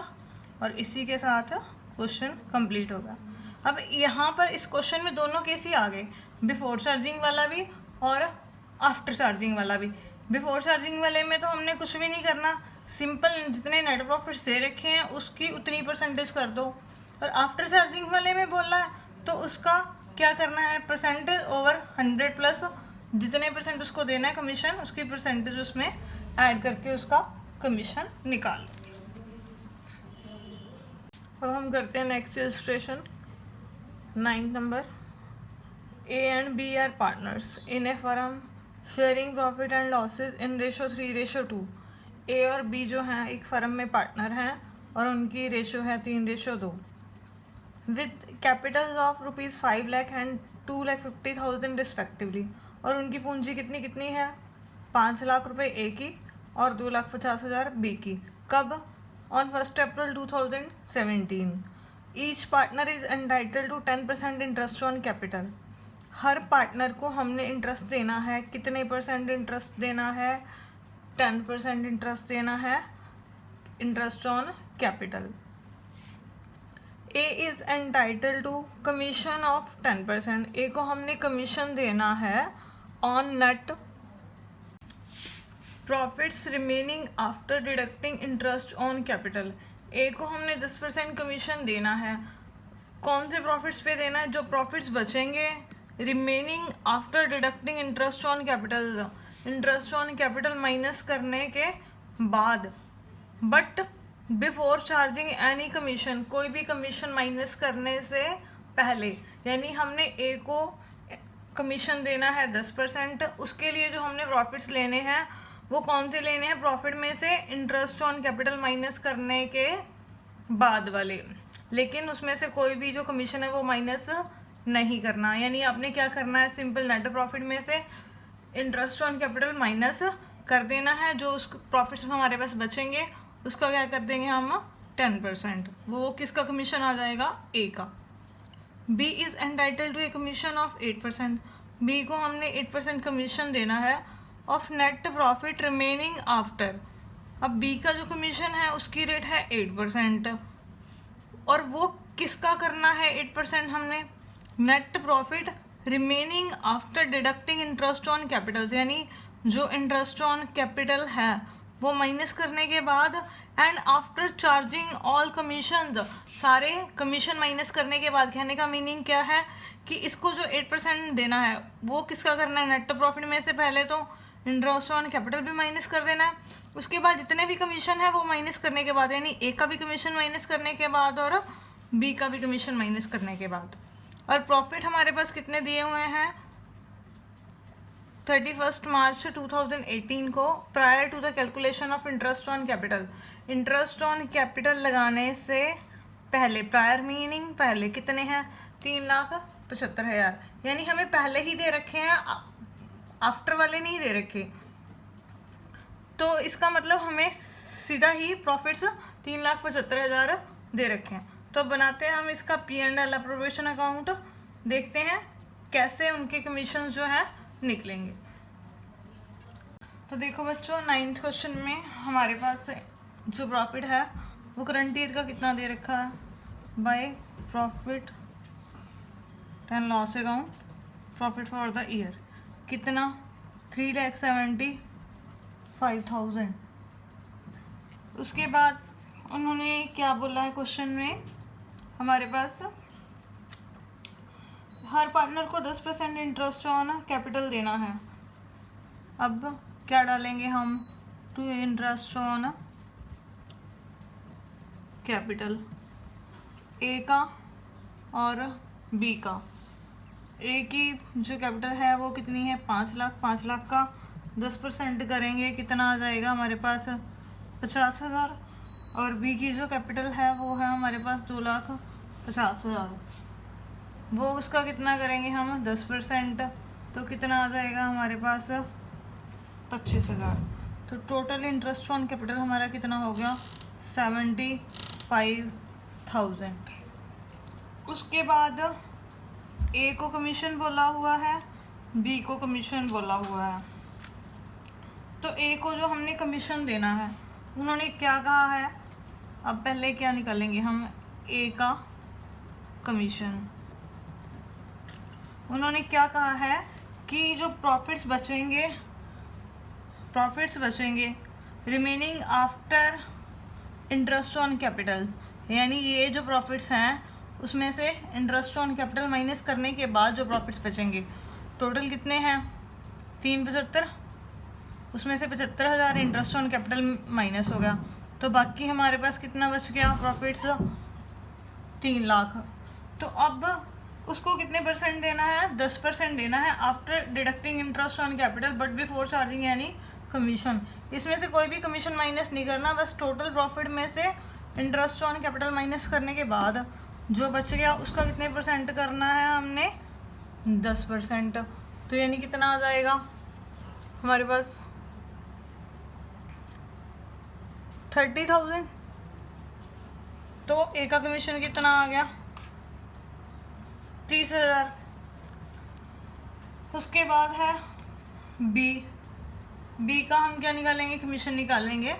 Speaker 1: और इसी के साथ क्वेश्चन कंप्लीट होगा। अब यहाँ पर इस क्वेश्चन में दोनों केस ही आ गए, बिफोर चार्जिंग वाला भी और आफ्टर चार्जिंग वाला भी। बिफोर चार्जिंग वाले में तो हमने कुछ भी नहीं करना, सिंपल जितने नेट प्रॉफिट्स दे रखे हैं उसकी उतनी परसेंटेज कर दो, और आफ्टर चार्जिंग वाले में बोला है तो उसका क्या करना है, परसेंटेज ओवर 100 प्लस जितने परसेंट उसको देना है कमीशन, उसकी परसेंटेज उसमें ऐड करके उसका कमीशन निकाल। अब हम करते हैं next illustration 9 number. A and B are partners in a firm sharing profit and losses in ratio 3:2। A और बी जो हैं एक फर्म में पार्टनर हैं और उनकी रेशो है 3:2 with capital of ₹5 lakh and 2,50,000 respectively. और उनकी पूंजी कितनी कितनी है? 5 लाख रुपए ए की और 2,50,000 बी की। कब? On 1 April 2017। Each partner is entitled to 10% interest on capital. हर पार्टनर को हमने इंटरेस्ट देना है। कितने % इंटरेस्ट देना है? 10% इंटरेस्ट देना है interest on capital. A is entitled to commission of 10%। A को हमने कमीशन देना है on net profits remaining after deducting interest on capital. A को हमने 10% कमीशन देना है। कौन से प्रॉफिट्स पे देना है? जो प्रॉफिट्स बचेंगे remaining after deducting interest on capital, interest on capital minus करने के बाद, but before charging any commission, कोई भी कमीशन माइनस करने से पहले। यानी हमने ए को कमीशन देना है 10%। उसके लिए जो हमने प्रॉफिट्स लेने हैं वो कौन से लेने हैं? प्रॉफिट में से इंटरेस्ट ऑन कैपिटल माइनस करने के बाद वाले। लेकिन उसमें से कोई भी जो कमीशन है वो माइनस नहीं करना। यानी आपने क्या करना है? सिंपल नेट प्रॉफिट में से इंटरेस्ट ऑन कैपिटल माइनस कर देना है। जो उस प्रॉफिट्स हमारे पास बचेंगे उसका क्या कर देंगे हम? 10%। वो किसका कमीशन आ जाएगा? ए का। B is entitled to a commission of 8%। B को हमने 8% कमीशन देना है of net profit remaining after. अब बी का जो कमीशन है उसकी रेट है 8%। और वो किसका करना है 8%? हमने net profit remaining after deducting interest on capital, यानी जो इंटरेस्ट ऑन कैपिटल है वो माइनस करने के बाद and after charging all commission, सारे कमीशन माइनस करने के बाद। कहने का मीनिंग क्या है कि इसको जो 8% देना है वो किसका करना है? नेट प्रॉफिट में से पहले तो इंटरेस्ट ऑन कैपिटल भी माइनस कर देना है, उसके बाद जितने भी कमीशन है वो माइनस करने के बाद, यानी ए का भी कमीशन माइनस करने के बाद और बी का भी कमीशन माइनस करने के बाद। और प्रॉफिट हमारे पास कितने दिए हुए हैं? 31 मार्च 2018 को, prior to the calculation of interest on capital. Interest on capital लगाने से पहले, प्रायर मीनिंग पहले, कितने हैं? 3,75,000। यानी हमें पहले ही दे रखे हैं, आफ्टर वाले नहीं दे रखे। तो इसका मतलब हमें सीधा ही प्रॉफिट्स 3,75,000 दे रखे हैं। तो बनाते हैं हम इसका P&L अप्रोप्रिएशन अकाउंट। देखते हैं कैसे उनके कमीशन जो है निकलेंगे। तो देखो बच्चों, 9th क्वेश्चन में हमारे पास जो प्रॉफिट है वो करंट ईयर का कितना दे रखा है? Bye profit and loss account, profit for the year कितना? 3,75,000। उसके बाद उन्होंने क्या बोला है क्वेश्चन में? हमारे पास हर पार्टनर को 10% इंटरेस्ट ऑन कैपिटल देना है। अब क्या डालेंगे हम? टू इंटरेस्ट ऑन कैपिटल, ए का और बी का। ए की जो कैपिटल है वो कितनी है? 5 लाख। 5 लाख का 10% करेंगे, कितना आ जाएगा हमारे पास? 50,000। और बी की जो कैपिटल है वो है हमारे पास 2,50,000। वो उसका कितना करेंगे हम? 10%, तो कितना आ जाएगा हमारे पास? 25,000। तो टोटल इंटरेस्ट ऑन कैपिटल हमारा कितना हो गया? 75,000। उसके बाद ए को कमीशन बोला हुआ है, बी को कमीशन बोला हुआ है। तो ए को जो हमने कमीशन देना है उन्होंने क्या कहा है? अब पहले क्या निकालेंगे हम? ए का कमीशन। उन्होंने क्या कहा है कि जो प्रॉफिट्स बचेंगे remaining after interest on capital, यानी ये जो प्रॉफिट्स हैं उसमें से इंटरेस्ट ऑन कैपिटल माइनस करने के बाद जो प्रॉफिट्स बचेंगे, टोटल कितने हैं? 375। उसमें से 75,000 इंटरेस्ट ऑन कैपिटल माइनस हो गया, तो बाकी हमारे पास कितना बच गया प्रॉफिट्स? 3 लाख। तो अब उसको कितने % देना है? 10% देना है after deducting interest on capital but before charging यानी कमीशन। इसमें से कोई भी कमीशन माइनस नहीं करना, बस टोटल प्रॉफिट में से इंटरेस्ट ऑन कैपिटल माइनस करने के बाद जो बच गया उसका कितने परसेंट करना है हमने, 10%। तो यानी कितना आ जाएगा हमारे पास 30,000। तो ए का कमीशन कितना आ गया, 30,000। उसके बाद है बी का हम क्या निकालेंगे, कमीशन निकालेंगे।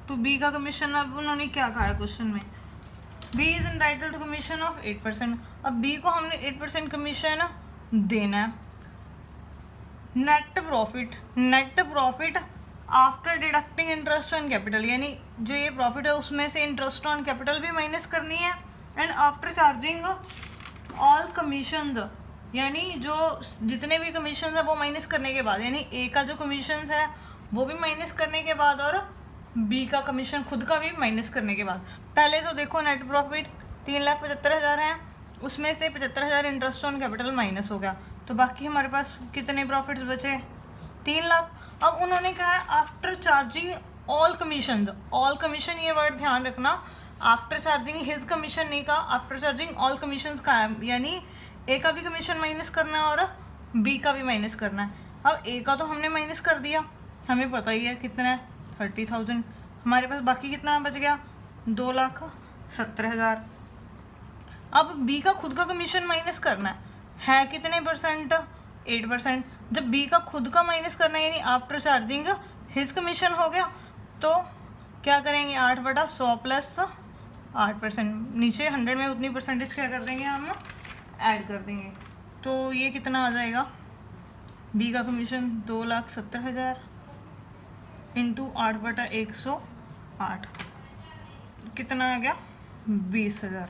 Speaker 1: तो बी का कमीशन अब उन्होंने क्या कहा है क्वेश्चन में, B is entitled to commission of 8%। अब बी को हमने 8% कमीशन देना है। Net profit after deducting interest on capital, यानी जो ये प्रॉफिट है उसमें से इंटरेस्ट ऑन कैपिटल भी माइनस करनी है। And after charging all commission, यानी जो जितने भी कमीशन है वो माइनस करने के बाद, यानी ए का जो कमीशन है वो भी माइनस करने के बाद और बी का कमीशन खुद का भी माइनस करने के बाद। पहले तो देखो नेट प्रॉफिट 3,75,000 है, उसमें से 75,000 इंटरेस्ट ऑन कैपिटल माइनस हो गया, तो बाकी हमारे पास कितने प्रॉफिट्स बचे, 3 लाख। अब उन्होंने कहा है आफ्टर चार्जिंग ऑल कमीशन, ये वर्ड ध्यान रखना, आफ्टर चार्जिंग हिज कमीशन नहीं कहा, आफ्टर चार्जिंग ऑल कमीशन का है, यानी ए का भी कमीशन माइनस करना है और बी का भी माइनस करना है। अब ए का तो हमने माइनस कर दिया, हमें पता ही है कितना है 30,000। हमारे पास बाकी कितना बच गया, 2,70,000। अब बी का खुद का कमीशन माइनस करना है कितने परसेंट, 8%। जब बी का खुद का माइनस करना है यानी आफ्टर चार्जिंग हिज कमीशन हो गया, तो क्या करेंगे 8/100 प्लस 8%, नीचे 100 में उतनी परसेंटेज क्या कर देंगे हम ऐड कर देंगे। तो ये कितना आ जाएगा, बी का कमीशन 2,70,000 इंटू 8/108 कितना आ गया 20,000।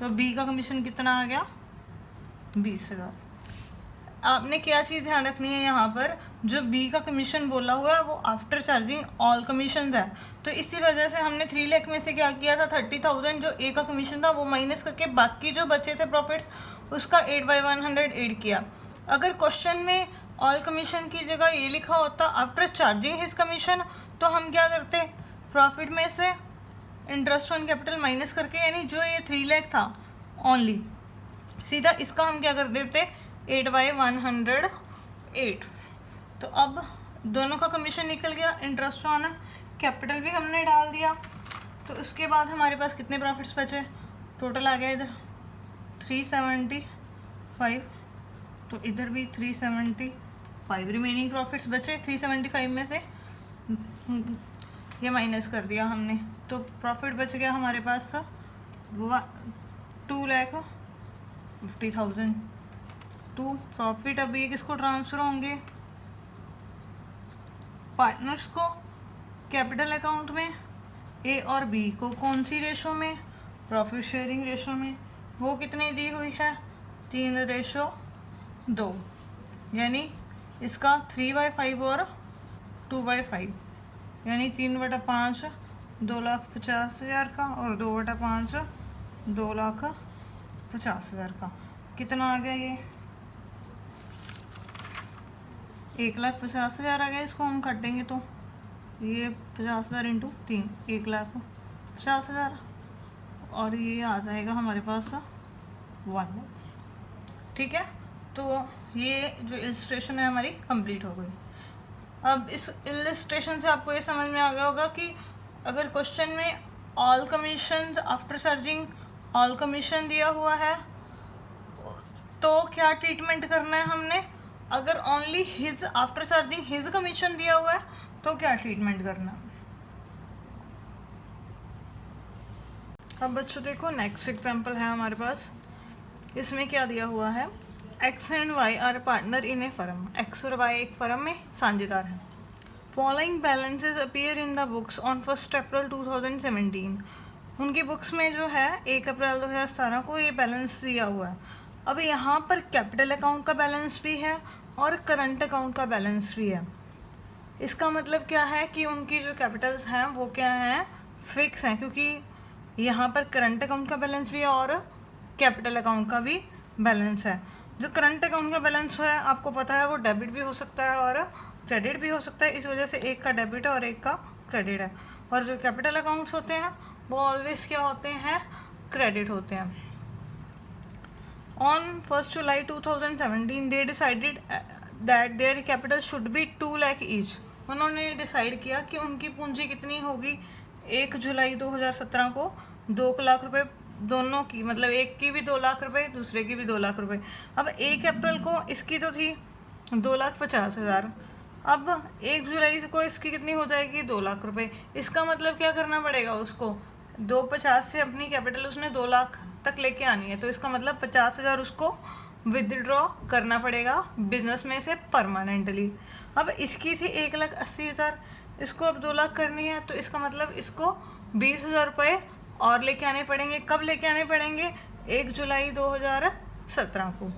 Speaker 1: तो बी का कमीशन कितना आ गया 20,000। आपने क्या चीज़ ध्यान रखनी है यहाँ पर, जो बी का कमीशन बोला हुआ है वो आफ्टर चार्जिंग ऑल कमीशन है, तो इसी वजह से हमने 3 लाख में से क्या किया था 30,000 जो ए का कमीशन था वो माइनस करके बाकी जो बचे थे प्रॉफिट्स उसका 8/100 ऐड किया। अगर क्वेश्चन में ऑल कमीशन की जगह ये लिखा होता आफ्टर चार्जिंग हिज कमीशन, तो हम क्या करते, प्रॉफिट में से इंटरेस्ट ऑन कैपिटल माइनस करके, यानी जो ये 3 लाख था ओनली, सीधा इसका हम क्या कर देते 8/108। तो अब दोनों का कमीशन निकल गया, इंटरेस्ट ऑन कैपिटल भी हमने डाल दिया। तो उसके बाद हमारे पास कितने प्रॉफिट्स बचे, टोटल आ गया इधर 375, तो इधर भी 375 रिमेनिंग प्रॉफिट्स बचे। 375 में से ये माइनस कर दिया हमने, तो प्रॉफिट बच गया हमारे पास 2,50,000। टू प्रॉफिट अब ये किसको ट्रांसफ़र होंगे, पार्टनर्स को कैपिटल अकाउंट में, ए और बी को कौन सी रेशो में, प्रॉफिट शेयरिंग रेशो में। वो कितनी दी हुई है 3:2, यानी इसका 3/5 और 2/5, यानी 3/5 2,50,000 का और 2/5 2,50,000 का। कितना आ गया ये 1,50,000 आ गया। इसको हम काटेंगे तो ये 50,000 इंटू 3 1,50,000 और ये आ जाएगा हमारे पास 1 लाख। ठीक है, तो ये जो इलस्ट्रेशन है हमारी कंप्लीट हो गई। अब इस इलस्ट्रेशन से आपको ये समझ में आ गया होगा कि अगर क्वेश्चन में all commission after charging all commission दिया हुआ है तो क्या ट्रीटमेंट करना है हमने, अगर only his after charging his commission दिया हुआ है तो क्या ट्रीटमेंट करना। अब बच्चों देखो नेक्स्ट एग्जांपल है हमारे पास, इसमें क्या दिया हुआ है, X and Y are partner in a firm. X और वाई एक फर्म में साझेदार हैं। Following balances appear in the books on 1 April 2017। उनकी बुक्स में जो है 1 अप्रैल 2017 को ये बैलेंस दिया हुआ है। अब यहाँ पर कैपिटल अकाउंट का बैलेंस भी है और करंट अकाउंट का बैलेंस भी है। इसका मतलब क्या है कि उनकी जो कैपिटल्स हैं वो क्या हैं, फिक्स हैं, क्योंकि यहाँ पर करंट अकाउंट का बैलेंस भी है और कैपिटल अकाउंट का भी बैलेंस है। जो करंट अकाउंट का बैलेंस है आपको पता है वो डेबिट भी हो सकता है और क्रेडिट भी हो सकता है, इस वजह से एक का डेबिट है और एक का क्रेडिट है। और जो कैपिटल अकाउंट्स होते हैं वो ऑलवेज क्या होते हैं, क्रेडिट होते हैं। On 1 July 2017 they decided that their capital should be 2 lakh each. उन्होंने डिसाइड किया कि उनकी पूंजी कितनी होगी 1 जुलाई 2017 को 2 लाख रुपए दोनों की, मतलब एक की भी 2 लाख रुपए, दूसरे की भी 2 लाख रुपए। अब 1 अप्रैल को इसकी तो थी 2,50,000, अब 1 जुलाई को इसकी कितनी हो जाएगी 2 लाख रुपए। इसका मतलब क्या करना पड़ेगा उसको, 250 से अपनी कैपिटल उसने 2 लाख तक लेके आनी है, तो इसका मतलब 50,000 उसको विदड्रॉ करना पड़ेगा बिजनेस में से परमानेंटली। अब इसकी थी 1,80,000, इसको अब 2 लाख करनी है, तो इसका मतलब इसको 20,000 रुपये और लेके आने पड़ेंगे। कब लेके आने पड़ेंगे, 1 जुलाई 2017 को।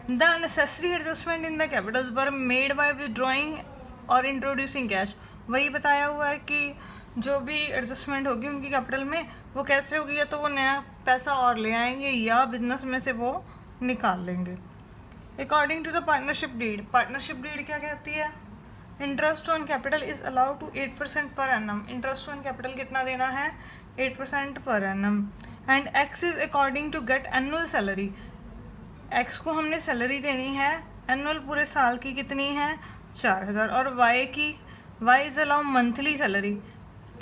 Speaker 1: The necessary adjustment in the Capitals were made by withdrawing और इंट्रोड्यूसिंग कैश। वही बताया हुआ है कि जो भी एडजस्टमेंट होगी उनकी कैपिटल में वो कैसे होगी, या तो वो नया पैसा और ले आएंगे या बिजनेस में से वो निकाल लेंगे। According to the partnership deed, partnership deed क्या कहती है, interest on capital is allowed to 8% per annum. Interest on capital कितना देना है, 8% per annum. And X is according to get annual salary, X को हमने सैलरी देनी है एनुअल पूरे साल की कितनी है 4,000, और वाई की, Y is allow monthly salary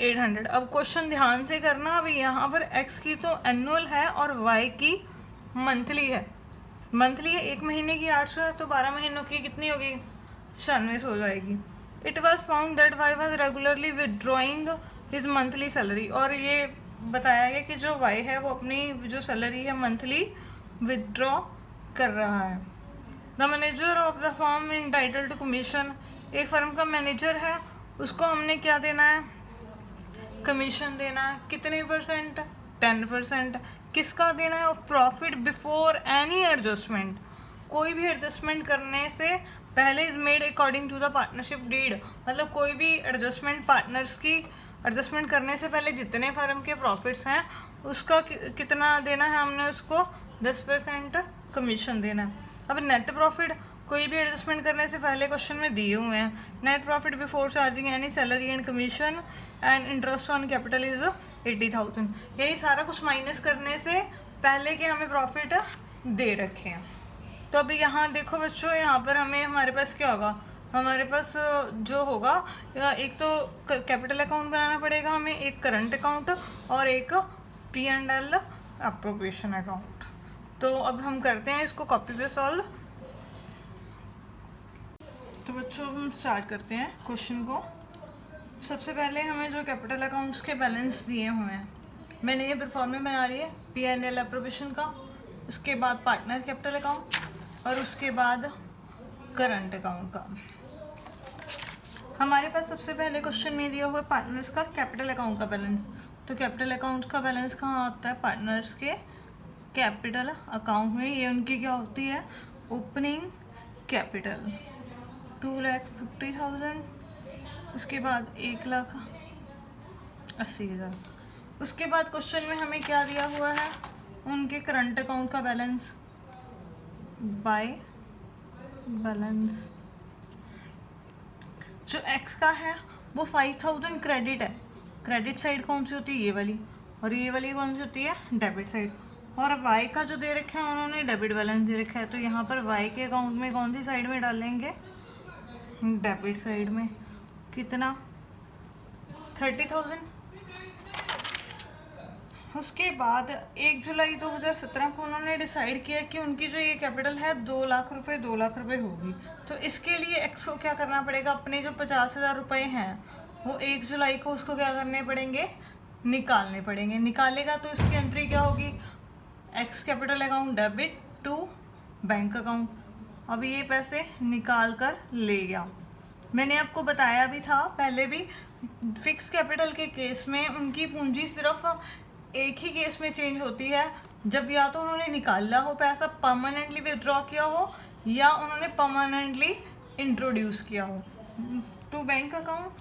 Speaker 1: 800। अब क्वेश्चन ध्यान से करना, अभी यहाँ पर एक्स की तो एनुअल है और वाई की मंथली है। मंथली है, 1 महीने की 800 है, तो 12 महीनों की कितनी होगी 96 हो जाएगी। It was found that Y was regularly withdrawing his monthly salary, और ये बताया गया कि जो वाई है वो अपनी जो सैलरी है मंथली विदड्रॉ कर रहा है। The manager of the firm entitled to commission, एक फर्म का मैनेजर है उसको हमने क्या देना है, कमीशन देना है। कितने परसेंट, 10%। किसका देना है, प्रॉफिट बिफोर एनी एडजस्टमेंट, कोई भी एडजस्टमेंट करने से पहले is made according to the partnership deed, मतलब कोई भी एडजस्टमेंट पार्टनर्स की एडजस्टमेंट करने से पहले जितने फर्म के प्रॉफिट्स हैं उसका कितना देना है, हमने उसको 10% कमीशन देना है। अब नेट प्रॉफिट, कोई भी एडजस्टमेंट करने से पहले क्वेश्चन में दिए हुए हैं, net profit before charging any salary and commission and interest on capital is 80,000। यही सारा कुछ माइनस करने से पहले के हमें प्रॉफिट दे रखे हैं। तो अभी यहाँ देखो बच्चों, यहाँ पर हमें हमारे पास क्या होगा, हमारे पास जो होगा एक तो कैपिटल अकाउंट बनाना पड़ेगा हमें, एक करंट अकाउंट और एक P&L अप्रोप्रिएशन अकाउंट। तो अब हम करते हैं इसको कॉपी पे सॉल्व। तो बच्चों हम स्टार्ट करते हैं क्वेश्चन को। सबसे पहले हमें जो कैपिटल अकाउंट्स के बैलेंस दिए हुए हैं, मैंने ये परफॉर्मे बना लिए P&L अप्रोप्रिएशन का, उसके बाद पार्टनर कैपिटल अकाउंट और उसके बाद करंट अकाउंट का। हमारे पास सबसे पहले क्वेश्चन में दिया हुआ है पार्टनर्स का कैपिटल अकाउंट का बैलेंस। तो कैपिटल अकाउंट का बैलेंस कहाँ होता है, पार्टनर्स के कैपिटल अकाउंट में। ये उनकी क्या होती है, ओपनिंग कैपिटल 2,50,000, उसके बाद 1,80,000। उसके बाद क्वेश्चन में हमें क्या दिया हुआ है, उनके करंट अकाउंट का बैलेंस बाय बैलेंस। जो एक्स का है वो 5,000 क्रेडिट है, क्रेडिट साइड कौन सी होती है, ये वाली, और ये वाली कौन सी होती है, डेबिट साइड। और वाई का जो दे रखा है उन्होंने डेबिट बैलेंस दे रखा है, तो यहाँ पर वाई के अकाउंट में कौन सी साइड में डालेंगे, डेबिट साइड में। कितना, 30,000। उसके बाद 1 जुलाई 2017 को उन्होंने डिसाइड किया कि उनकी जो ये कैपिटल है 2 लाख रुपए होगी। तो इसके लिए एक्स को क्या करना पड़ेगा, अपने जो 50,000 रुपये हैं वो 1 जुलाई को उसको क्या करने पड़ेंगे, निकालने पड़ेंगे। निकालेगा तो इसकी एंट्री क्या होगी, X capital account debit to bank account. अब ये पैसे निकाल कर ले गया। मैंने आपको बताया भी था पहले भी, फिक्स कैपिटल के केस में उनकी पूंजी सिर्फ एक ही केस में चेंज होती है, जब या तो उन्होंने निकाला हो पैसा, परमानेंटली विदड्रॉ किया हो, या उन्होंने परमानेंटली इंट्रोड्यूस किया हो to bank account.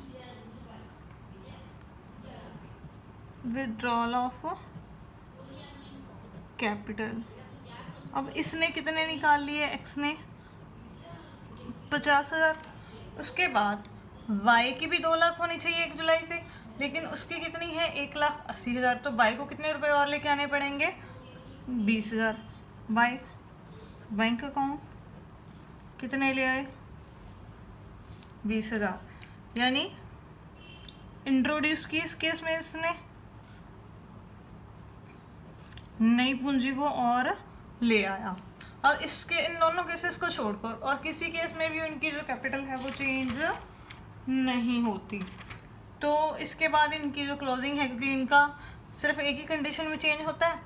Speaker 1: Withdrawal of capital अब इसने कितने निकाल लिए, एक्स ने 50,000। उसके बाद वाई की भी 2 लाख होनी चाहिए 1 जुलाई से, लेकिन उसकी कितनी है 1,80,000। तो वाई को कितने रुपए और लेके आने पड़ेंगे, 20,000। वाई बैंक अकाउंट कितने ले आए, 20,000। यानी इंट्रोड्यूस की इस केस में इसने नई पूंजी वो और ले आया। अब इसके इन दोनों केसेस को छोड़कर और किसी केस में भी उनकी जो कैपिटल है वो चेंज नहीं होती। तो इसके बाद इनकी जो क्लोजिंग है, क्योंकि इनका सिर्फ एक ही कंडीशन में चेंज होता है,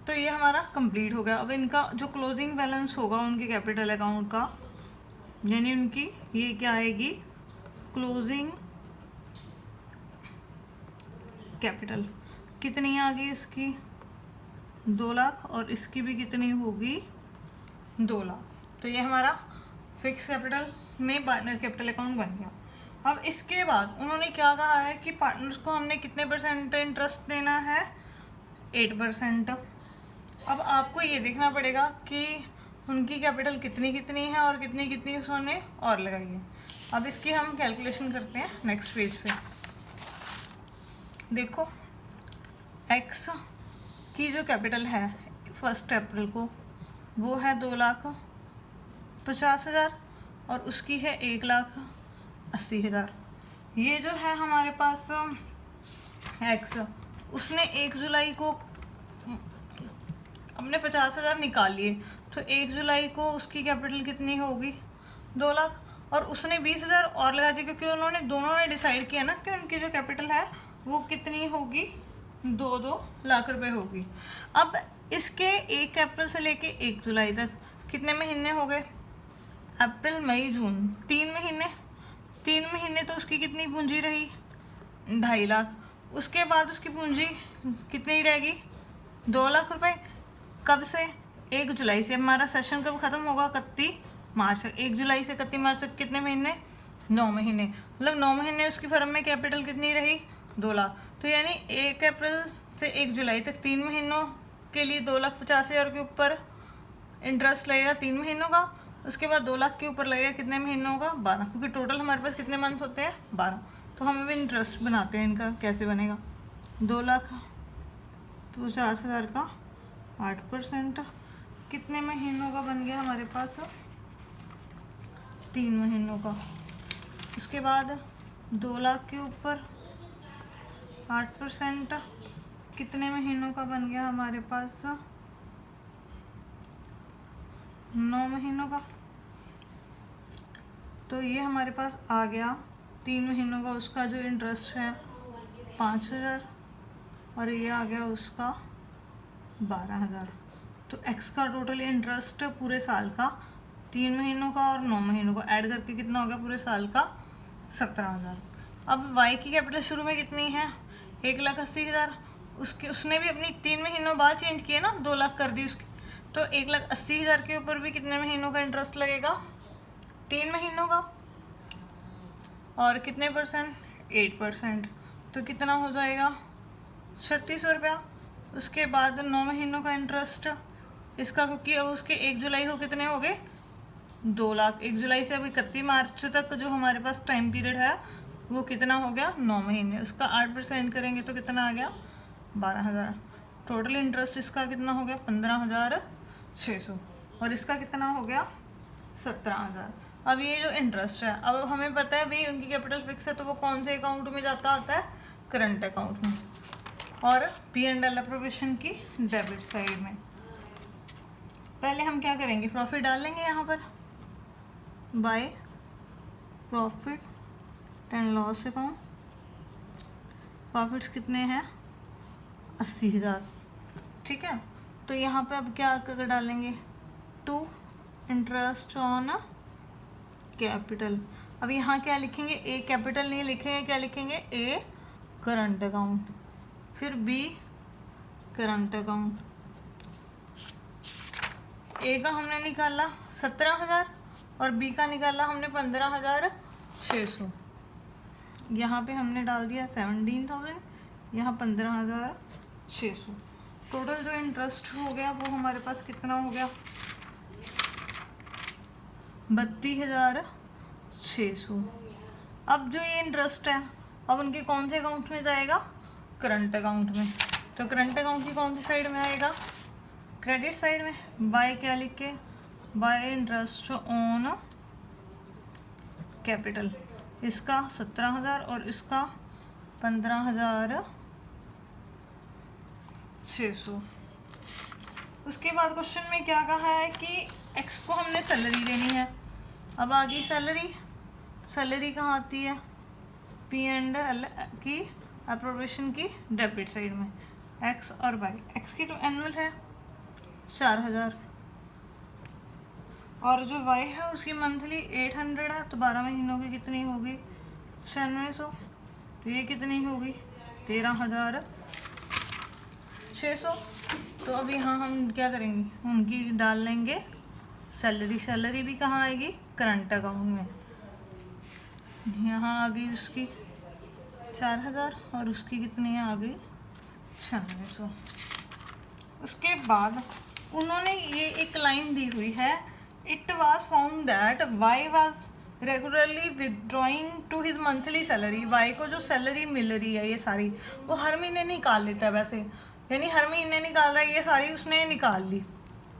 Speaker 1: तो ये हमारा कंप्लीट हो गया। अब इनका जो क्लोजिंग बैलेंस होगा उनके कैपिटल अकाउंट का, यानी उनकी ये क्या आएगी, क्लोजिंग कैपिटल कितनी आ गई इसकी, 2 लाख, और इसकी भी कितनी होगी, 2 लाख। तो ये हमारा फिक्स कैपिटल में पार्टनर कैपिटल अकाउंट बन गया। अब इसके बाद उन्होंने क्या कहा है कि पार्टनर्स को हमने कितने % इंटरेस्ट देना है, 8%। अब आपको ये देखना पड़ेगा कि उनकी कैपिटल कितनी कितनी है और कितनी कितनी उन्होंने और लगाई है। अब इसकी हम कैलकुलेशन करते हैं नेक्स्ट पेज पे। देखो एक्स की जो कैपिटल है 1 अप्रैल को वो है 2,50,000 और उसकी है 1,80,000। ये जो है हमारे पास एक्स, उसने 1 जुलाई को अपने 50,000 निकाल लिए, तो 1 जुलाई को उसकी कैपिटल कितनी होगी, 2 लाख। और उसने 20,000 और लगा दिए, क्योंकि उन्होंने दोनों ने डिसाइड किया ना कि उनकी जो कैपिटल है वो कितनी होगी, 2-2 लाख रुपए होगी। अब इसके 1 अप्रैल से लेके 1 जुलाई तक कितने महीने हो गए, अप्रैल मई जून, 3 महीने। 3 महीने तो उसकी कितनी पूंजी रही, 2.5 लाख। उसके बाद उसकी पूंजी कितनी रहेगी, 2 लाख रुपए। कब से, 1 जुलाई से। हमारा सेशन कब ख़त्म होगा, 31 मार्च तक। 1 जुलाई से 31 मार्च तक कितने महीने, 9 महीने। मतलब 9 महीने उसकी फर्म में कैपिटल कितनी रही, 2 लाख। तो यानी 1 अप्रैल से 1 जुलाई तक 3 महीनों के लिए 2,50,000 के ऊपर इंटरेस्ट लगेगा 3 महीनों का। उसके बाद 2 लाख के ऊपर लगेगा कितने महीनों का, 12, क्योंकि टोटल हमारे पास कितने मंथ होते हैं, 12। तो हम अभी इंटरेस्ट बनाते हैं इनका, कैसे बनेगा, 2,50,000 का 8% कितने महीनों का बन गया हमारे पास, 3 महीनों का। उसके बाद 2 लाख के ऊपर 8% कितने महीनों का बन गया हमारे पास, 9 महीनों का। तो ये हमारे पास आ गया 3 महीनों का उसका जो इंटरेस्ट है 5,000, और ये आ गया उसका 12,000। तो एक्स का टोटल इंटरेस्ट पूरे साल का 3 महीनों का और 9 महीनों का ऐड करके कितना हो गया पूरे साल का, 17,000। अब वाई की कैपिटल शुरू में कितनी है, 1,80,000। उसने भी अपनी 3 महीनों बाद चेंज किए ना, 2 लाख कर दी उसकी। तो 1,80,000 के ऊपर भी कितने महीनों का इंटरेस्ट लगेगा, 3 महीनों का। और कितने %, 8%। तो कितना हो जाएगा, 3,600 रुपया। उसके बाद 9 महीनों का इंटरेस्ट इसका, क्योंकि अब उसके 1 जुलाई को कितने हो गए, 2 लाख। 1 जुलाई से अब 31 मार्च तक जो हमारे पास टाइम पीरियड है वो कितना हो गया, 9 महीने। उसका 8% करेंगे तो कितना आ गया, 12,000। टोटल इंटरेस्ट इसका कितना हो गया, 15,600। और इसका कितना हो गया, 17,000। अब ये जो इंटरेस्ट है, अब हमें पता है भाई उनकी कैपिटल फिक्स है, तो वो कौन से अकाउंट में जाता होता है, करंट अकाउंट में, और P&L अप्रोप्रिएशन की डेबिट साइड में। पहले हम क्या करेंगे, प्रॉफिट डालेंगे यहाँ पर, bye profit and loss account. Profits कितने हैं, 80,000, ठीक है। तो यहाँ पे अब क्या कर डालेंगे, टू इंटरेस्ट ऑन कैपिटल। अब यहाँ क्या लिखेंगे, ए कैपिटल नहीं लिखेंगे, क्या लिखेंगे, ए करंट अकाउंट, फिर बी करंट अकाउंट। ए का हमने निकाला 17,000 और बी का निकाला हमने 15,600। यहाँ पे हमने डाल दिया 17,000, यहाँ 15,600। टोटल जो इंटरेस्ट हो गया वो हमारे पास कितना हो गया, 32,600। अब जो ये इंटरेस्ट है अब उनके कौन से अकाउंट में जाएगा, करंट अकाउंट में। तो करंट अकाउंट की कौन सी साइड में आएगा, क्रेडिट साइड में। बाय क्या लिख के, बाय इंटरेस्ट ऑन कैपिटल। इसका 17,000 और इसका 15,600। उसके बाद क्वेश्चन में क्या कहा है कि एक्स को हमने सैलरी देनी है। अब आ गई सैलरी, सैलरी कहाँ आती है, P&L की अप्रोप्रिएशन की डेबिट साइड में, एक्स और वाई। एक्स की जो एनुअल है 4,000 और जो वाई है उसकी मंथली 800 है, तो 12 महीनों की कितनी होगी, 9600। तो ये कितनी होगी, 13,600। तो अब यहाँ हम क्या करेंगे, उनकी डाल लेंगे सैलरी। सैलरी भी कहाँ आएगी, करंट अकाउंट में। यहाँ आ गई उसकी 4,000 और उसकी कितनी आ गई, 9600। उसके बाद उन्होंने ये एक लाइन दी हुई है, it was found that Y was regularly withdrawing to his monthly salary. Y को जो सैलरी मिल रही है ये सारी वो हर महीने निकाल लेता है वैसे, यानी हर महीने निकाल रहा है, ये सारी उसने निकाल ली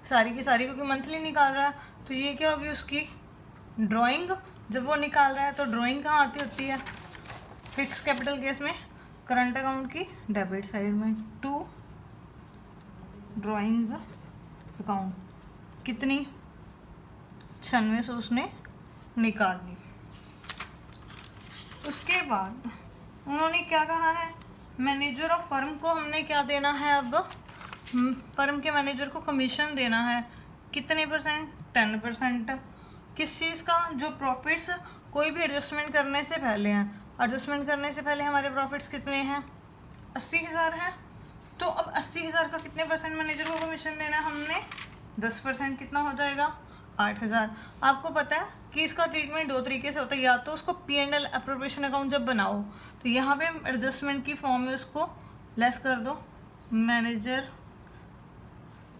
Speaker 1: सारी की सारी, क्योंकि मंथली निकाल रहा है। तो ये क्या होगी उसकी ड्राइंग। जब वो निकाल रहा है तो ड्राइंग कहाँ आती होती है, फिक्स कैपिटल केस में करंट अकाउंट की डेबिट साइड में, टू ड्राइंग्स अकाउंट। कितनी, 9600 उसने निकाल ली। उसके बाद उन्होंने क्या कहा है, मैनेजर ऑफ फर्म को हमने क्या देना है, अब फर्म के मैनेजर को कमीशन देना है। कितने परसेंट, 10%। किस चीज़ का, जो प्रॉफिट्स कोई भी एडजस्टमेंट करने से पहले हैं। एडजस्टमेंट करने से पहले हमारे प्रॉफिट्स कितने हैं, 80,000 हैं। तो अब 80,000 का कितने परसेंट मैनेजर को कमीशन देना है हमने, 10%। कितना हो जाएगा, 8,000। आपको पता है कि इसका ट्रीटमेंट दो तरीके से होता है, या तो उसको P&L अप्रोप्रिएशन अकाउंट जब बनाओ तो यहाँ पे एडजस्टमेंट की फॉर्म में उसको लेस कर दो, मैनेजर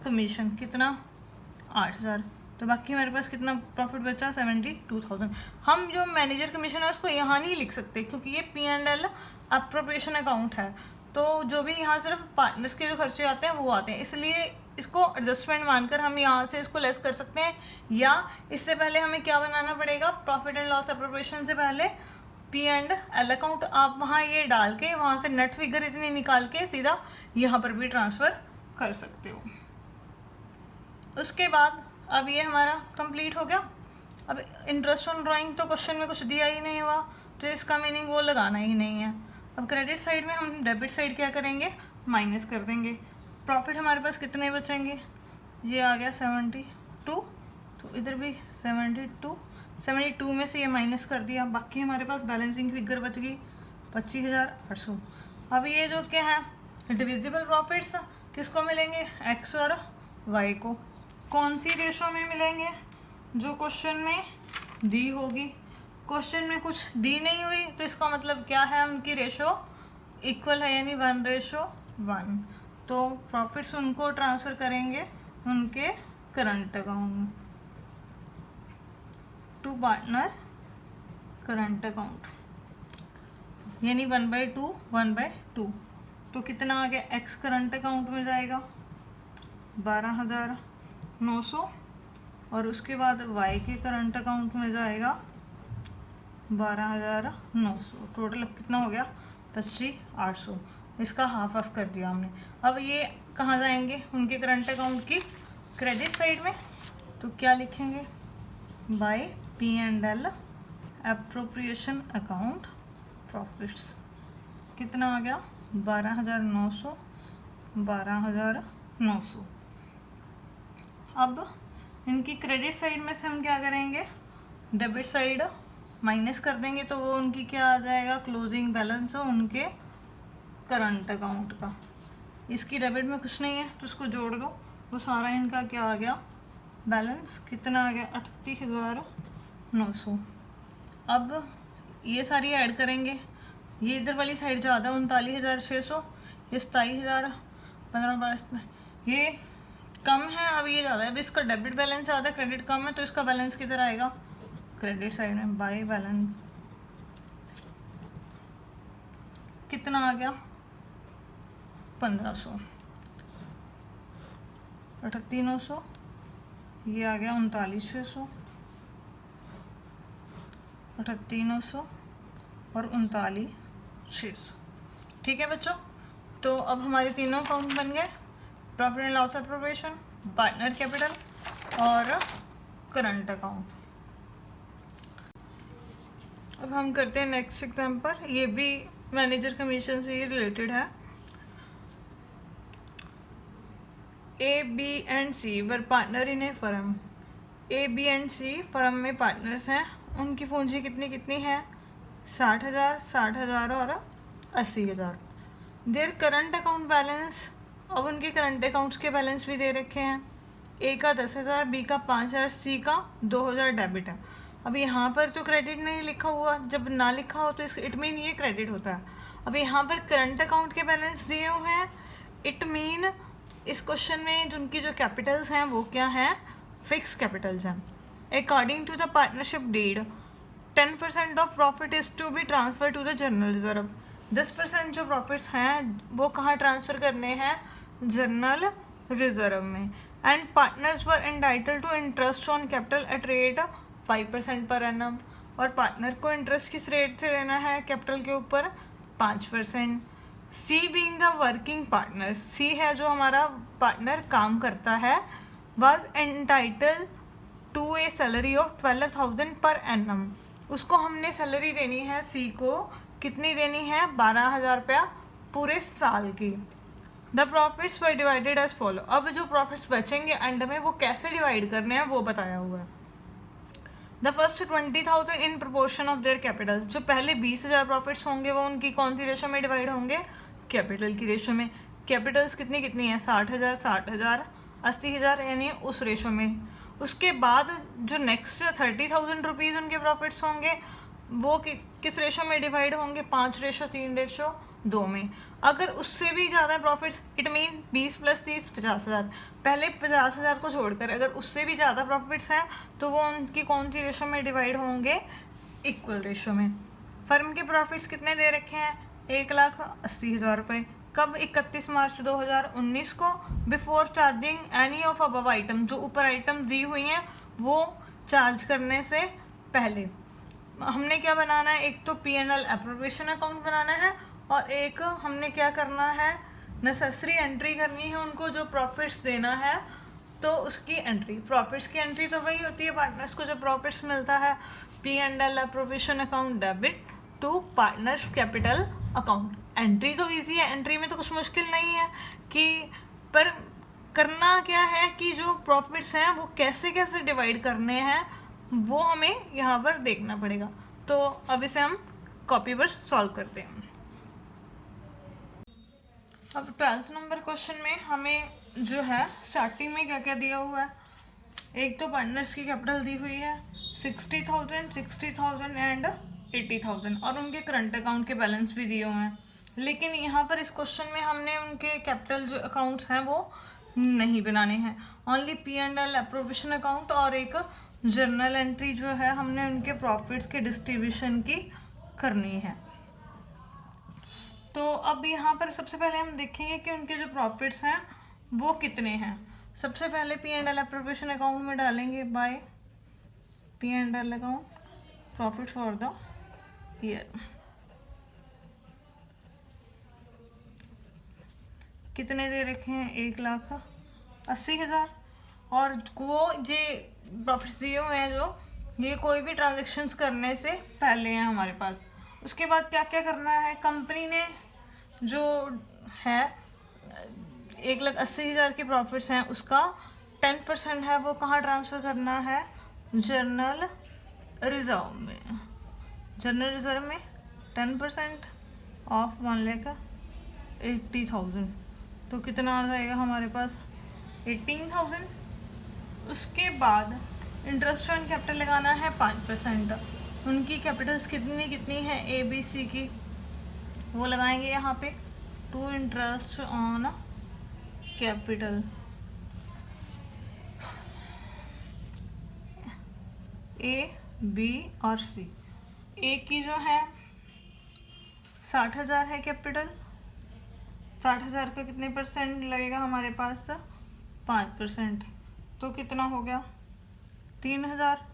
Speaker 1: कमीशन कितना, 8,000। तो बाकी हमारे पास कितना प्रॉफिट बचा, 72,000। हम जो मैनेजर कमीशन है उसको यहाँ नहीं लिख सकते क्योंकि ये P&L अप्रोप्रिएशन अकाउंट है। तो जो भी यहाँ सिर्फ पार्टनर्स के जो खर्चे आते हैं वो आते हैं, इसलिए इसको एडजस्टमेंट मानकर हम यहाँ से इसको लेस कर सकते हैं। या इससे पहले हमें क्या बनाना पड़ेगा, प्रॉफिट एंड लॉस अप्रोप्रिएशन से पहले P&L अकाउंट आप वहाँ ये डाल के वहाँ से नेट फिगर इतनी निकाल के सीधा यहाँ पर भी ट्रांसफ़र कर सकते हो। उसके बाद अब ये हमारा कंप्लीट हो गया। अब इंटरेस्ट ऑन ड्राइंग तो क्वेश्चन में कुछ दिया ही नहीं हुआ, तो इसका मीनिंग वो लगाना ही नहीं है। अब क्रेडिट साइड में हम डेबिट साइड क्या करेंगे, माइनस कर देंगे। प्रॉफिट हमारे पास कितने बचेंगे, ये आ गया 72, तो इधर भी 72 में से ये माइनस कर दिया, बाकी हमारे पास बैलेंसिंग फिगर बच गई 25,800। अब ये जो क्या है डिविजिबल प्रॉफिट्स किसको मिलेंगे, एक्स और वाई को। कौन सी रेशो में मिलेंगे, जो क्वेश्चन में दी होगी। क्वेश्चन में कुछ दी नहीं हुई तो इसका मतलब क्या है, उनकी रेशो इक्वल है, यानी 1:1। तो प्रॉफिट्स उनको ट्रांसफ़र करेंगे उनके करंट अकाउंट में, टू पार्टनर करंट अकाउंट, यानी 1/2 1/2। तो कितना आ गया, एक्स करंट अकाउंट में जाएगा 12,900 और उसके बाद वाई के करंट अकाउंट में जाएगा 12,900। टोटल कितना हो गया, 25,800। इसका हाफ ऑफ कर दिया हमने। अब ये कहाँ जाएंगे, उनके करंट अकाउंट की क्रेडिट साइड में। तो क्या लिखेंगे, bye P&L appropriation account profits. कितना आ गया, 12,900 12,900। अब इनकी क्रेडिट साइड में से हम क्या करेंगे, डेबिट साइड माइनस कर देंगे, तो वो उनकी क्या आ जाएगा, क्लोजिंग बैलेंस हो उनके करंट अकाउंट का। इसकी डेबिट में कुछ नहीं है तो उसको जोड़ दो, वो सारा इनका क्या आ गया, बैलेंस कितना आ गया, 38,900। अब ये सारी ऐड करेंगे, ये इधर वाली साइड ज़्यादा 39,600, ये 27,000 15%, ये कम है, अब ये ज़्यादा है। अब इसका डेबिट बैलेंस ज़्यादा है, क्रेडिट कम है, तो इसका बैलेंस किधर आएगा? क्रेडिट साइड में। बाय बैलेंस कितना आ गया? 1500, 38,900, ये आ गया 39,600, 38,900 और 39,600। ठीक है बच्चों, तो अब हमारे तीनों अकाउंट बन गए, profit and loss appropriation, partner capital और करंट अकाउंट। अब हम करते हैं नेक्स्ट एग्जांपल, ये भी मैनेजर कमीशन से ही रिलेटेड है। A B and C were partner in a firm. A B and C firm में पार्टनर्स हैं, उनकी पूंजी कितनी कितनी है? 60,000, 60,000 और 80,000। देयर करंट अकाउंट बैलेंस, अब उनके करंट अकाउंट्स के बैलेंस भी दे रखे हैं। ए का 10,000, बी का 5,000, सी का 2,000 डेबिट है। अब यहाँ पर तो क्रेडिट नहीं लिखा हुआ, जब ना लिखा हो तो इस इट मीन ये क्रेडिट होता है। अब यहाँ पर करंट अकाउंट के बैलेंस दिए हुए हैं, इट मीन इस क्वेश्चन में उनकी जो कैपिटल्स हैं वो क्या हैं? फिक्स कैपिटल्स हैं। According to the partnership deed 10% of profit is to be transfer to the general reserve. 10% जो प्रॉफिट्स हैं वो कहाँ ट्रांसफ़र करने हैं? जनरल रिजर्व में। And partners were entitled to interest on capital at rate 5% per annum. और partner को interest किस रेट से देना है कैपिटल के ऊपर? 5%। C being the working partner, C है जो हमारा पार्टनर काम करता है, was entitled to a salary of 12,000 per annum. उसको हमने सैलरी देनी है, सी को कितनी देनी है? 12,000 रुपया पूरे साल की। The profits were divided as follow. अब जो प्रॉफिट्स बचेंगे एंड में वो कैसे डिवाइड करने हैं वो बताया हुआ है। The first 20,000 in proportion of their Capitals, जो पहले 20,000 प्रॉफिट्स होंगे वो उनकी कौन सी रेशो में डिवाइड होंगे? कैपिटल की रेशो में। कैपिटल्स कितनी कितनी है? 60,000, 60,000, 80,000, यानी उस रेशो में। उसके बाद जो नेक्स्ट 30,000 रुपीज़ उनके प्रॉफिट्स होंगे वो किस रेशो में डिवाइड होंगे? 5:3:2 में। अगर उससे भी ज़्यादा प्रॉफिट्स, इट मीन 20 + 30 50,000, पहले 50,000 को छोड़कर अगर उससे भी ज़्यादा प्रॉफिट्स हैं तो वो उनकी कौन सी रेशो में डिवाइड होंगे? इक्वल रेशो में। फर्म के प्रॉफिट्स कितने दे रखे हैं? 1,80,000 रुपये। कब? 31 मार्च 2019 को, before charging any of above item, जो ऊपर आइटम दी हुई हैं वो चार्ज करने से पहले। हमने क्या बनाना है? एक तो P&L एप्रोप्रिएशन अकाउंट बनाना है और एक हमने क्या करना है? नेसेसरी एंट्री करनी है, उनको जो प्रॉफिट्स देना है तो उसकी एंट्री। प्रॉफिट्स की एंट्री तो वही होती है पार्टनर्स को जब प्रॉफिट्स मिलता है। P&L appropriation account debit to partners capital account. Entry तो इजी है, एंट्री में तो कुछ मुश्किल नहीं है कि, पर करना क्या है कि जो प्रॉफिट्स हैं वो कैसे कैसे डिवाइड करने हैं वो हमें यहाँ पर देखना पड़ेगा। तो अब इसे हम कॉपी पर सॉल्व करते हैं। अब 12th नंबर क्वेश्चन में हमें जो है स्टार्टिंग में क्या क्या दिया हुआ है? एक तो पार्टनर्स की कैपिटल दी हुई है 60,000, 60,000 एंड 80,000 और उनके करंट अकाउंट के बैलेंस भी दिए हुए हैं। लेकिन यहाँ पर इस क्वेश्चन में हमने उनके कैपिटल जो अकाउंट्स हैं वो नहीं बनाने हैं, ओनली P&L एप्रोप्रिएशन अकाउंट और एक जर्नल एंट्री जो है हमने उनके प्रॉफिट्स के डिस्ट्रीब्यूशन की करनी है। तो अब यहाँ पर सबसे पहले हम देखेंगे कि उनके जो प्रॉफिट्स हैं वो कितने हैं। सबसे पहले P&L एप्रोप्रिएशन अकाउंट में डालेंगे by P&L account profit for the year. कितने दे रखे हैं? 1,80,000 और वो ये प्रॉफिट्स दिए हुए हैं जो ये कोई भी ट्रांजेक्शन्स करने से पहले हैं हमारे पास। उसके बाद क्या क्या करना है? कंपनी ने जो है 1,80,000 के प्रॉफिट्स हैं उसका 10% है वो कहाँ ट्रांसफ़र करना है? जनरल रिजर्व में। जनरल रिजर्व में 10% ऑफ 1,80,000 तो कितना आ जाएगा हमारे पास? 18,000। उसके बाद इंटरेस्ट ऑन कैपिटल लगाना है 5%। उनकी कैपिटल्स कितनी कितनी है ABC की वो लगाएंगे यहाँ पे। To interest on capital A, B और सी। ए की जो है 60,000 है कैपिटल। 60,000 का कितने परसेंट लगेगा हमारे पास? 5%। तो कितना हो गया? 3,000।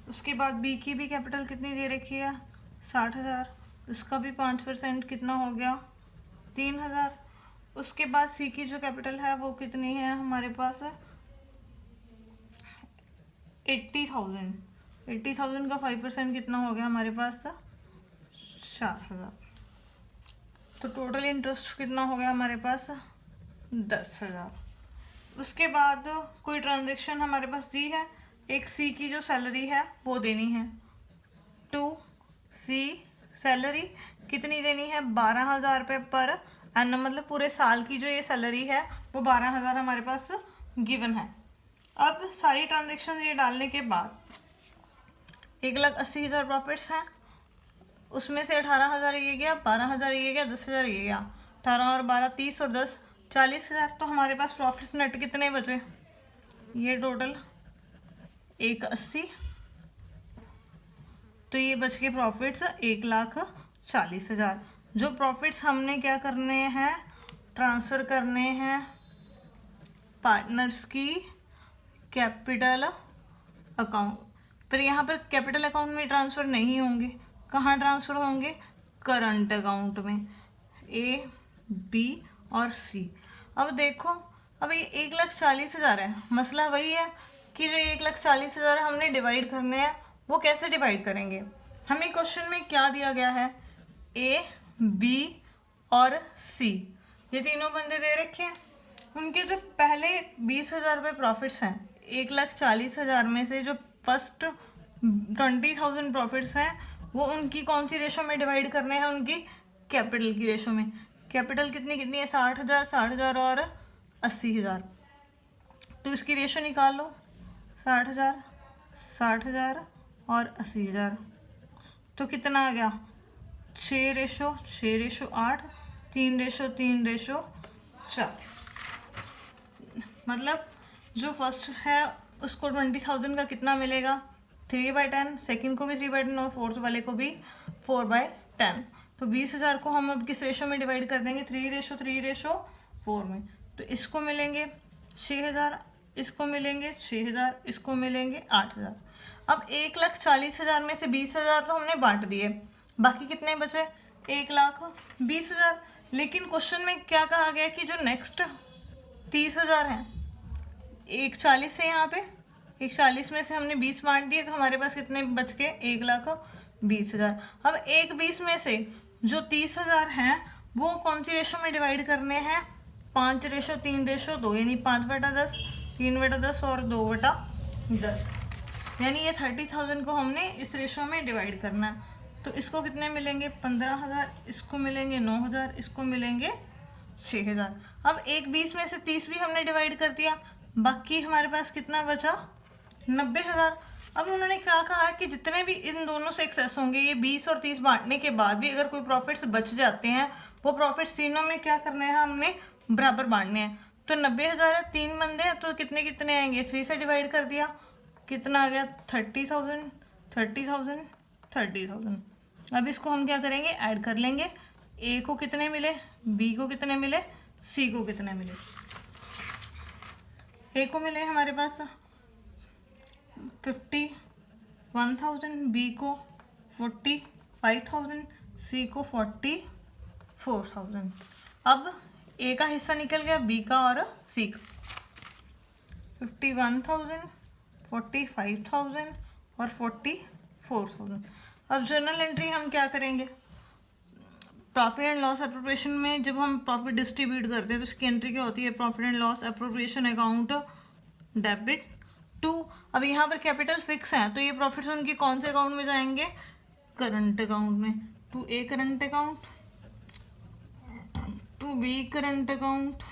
Speaker 1: उसके बाद बी की भी कैपिटल कितनी दे रखी है? 60,000। उसका भी 5% कितना हो गया? 3,000। उसके बाद सी की जो कैपिटल है वो कितनी है हमारे पास? 80,000। 80,000 का 5% कितना हो गया हमारे पास? 4,000। तो टोटल इंटरेस्ट कितना हो गया हमारे पास? 10,000। उसके बाद कोई ट्रांजेक्शन हमारे पास दी है, एक सी की जो सैलरी है वो देनी है। टू सी सैलरी कितनी देनी है? 12,000 रुपये पर एनम, मतलब पूरे साल की जो ये सैलरी है वो 12,000 हमारे पास गिवन है। अब सारी ट्रांजेक्शन ये डालने के बाद 1,80,000 प्रॉफिट्स हैं, उसमें से 18,000 ये गया, 12,000 ये गया, 10,000 ये गया, 18 और 12 30 और 10 40,000। तो हमारे पास प्रॉफिट्स नेट कितने बचे? ये टोटल 1,80। तो ये बच के प्रॉफिट्स 1,40,000। जो प्रॉफिट्स हमने क्या करने हैं? ट्रांसफ़र करने हैं पार्टनर्स की कैपिटल अकाउंट पर। यहाँ पर कैपिटल अकाउंट में ट्रांसफ़र नहीं होंगे, कहाँ ट्रांसफ़र होंगे? करंट अकाउंट में, ए, बी और सी। अब देखो, अब ये 1,40,000 है। मसला वही है कि जो 1,40,000 हमने डिवाइड करने हैं, वो कैसे डिवाइड करेंगे? हमें क्वेश्चन में क्या दिया गया है? ए, बी और सी, ये तीनों बंदे दे रखे हैं। उनके जो पहले 20,000 रुपये प्रॉफिट्स हैं, 1,40,000 में से जो फर्स्ट 20,000 प्रॉफिट्स हैं वो उनकी कौन सी रेशो में डिवाइड करने हैं? उनकी कैपिटल की रेशो में। कैपिटल कितनी कितनी है? 60,000, 60,000 और 80,000। तो इसकी रेशो निकाल लो, 60,000, 60,000 और 80,000। तो कितना आ गया? 6:6:8, 3:3:4। मतलब जो फर्स्ट है उसको 20,000 का कितना मिलेगा? 3/10। सेकंड को भी 3/10 और फोर्थ वाले को भी 4/10। तो 20,000 को हम अब किस रेशो में डिवाइड कर देंगे? 3:3:4 में। तो इसको मिलेंगे 6,000, इसको मिलेंगे 6,000, इसको मिलेंगे 8,000। अब 1,40,000 में से 20,000 तो हमने बांट दिए, बाकी कितने बचे? 1,20,000। लेकिन क्वेश्चन में क्या कहा गया कि जो नेक्स्ट 30,000 है, 1,40 है यहाँ पे, 1,40 में से हमने 20 बांट दिए, तो हमारे पास कितने बच के? 1,20,000। अब 1,20 में से जो 30,000 हैं वो कौन सी रेशो में डिवाइड करने हैं? 5:3:2, यानी 5/10, 3/10 और 2/10। यानी ये 30,000 को हमने इस रेशो में डिवाइड करना है। तो इसको कितने मिलेंगे? 15,000, इसको मिलेंगे 9,000, इसको मिलेंगे 6,000। अब 1,20 में से 30 भी हमने डिवाइड कर दिया, बाकी हमारे पास कितना बचा? 90,000। अब उन्होंने क्या कहा कि जितने भी इन दोनों से एक्सेस होंगे, ये 20 और 30 बांटने के बाद भी अगर कोई प्रॉफिट्स बच जाते हैं, वो प्रॉफिट्स तीनों में क्या करने हैं? हमने बराबर बांटने हैं। तो 90,000 है, 3 बंदे हैं, तो कितने कितने आएंगे? 3 से डिवाइड कर दिया, कितना आ गया? 30,000, 30,000, 30,000। अब इसको हम क्या करेंगे? ऐड कर लेंगे। ए को कितने मिले, बी को कितने मिले, सी को कितने मिले? ए को मिले हमारे पास 51,000, बी को 45,000, सी को 44,000। अब ए का हिस्सा निकल गया, बी का और सी का। 51,000, 45,000 और 44,000। अब जर्नल एंट्री हम क्या करेंगे? प्रॉफिट एंड लॉस एप्रोप्रिएशन में जब हम प्रॉफिट डिस्ट्रीब्यूट करते हैं तो उसकी एंट्री क्या होती है? Profit and loss appropriation account debit to. अब यहाँ पर कैपिटल फिक्स है, तो ये प्रॉफिट्स उनकी कौन से अकाउंट में जाएंगे? करंट अकाउंट में। To A current account, to B current account,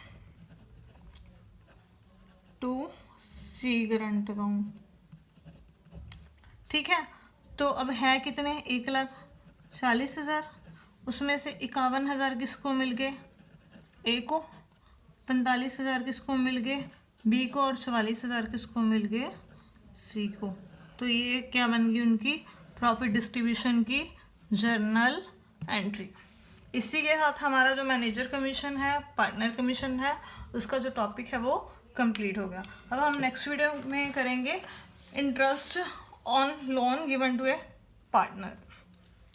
Speaker 1: to C current account. ठीक है, तो अब है कितने? 1,40,000। उसमें से 51,000 किसको मिल गए? ए को, 45,000 किसको मिल गए, बी को, और 44,000 किसको मिल गए, सी को। तो ये क्या बन गई उनकी प्रॉफिट डिस्ट्रीब्यूशन की जर्नल एंट्री। इसी के साथ हमारा जो मैनेजर कमीशन है, पार्टनर कमीशन है, उसका जो टॉपिक है वो कंप्लीट हो गया। अब हम नेक्स्ट वीडियो में करेंगे interest on loan given to a partner.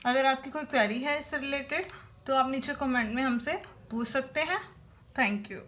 Speaker 1: अगर आपकी कोई क्वेरी है इससे रिलेटेड तो आप नीचे कमेंट में हमसे पूछ सकते हैं। Thank you.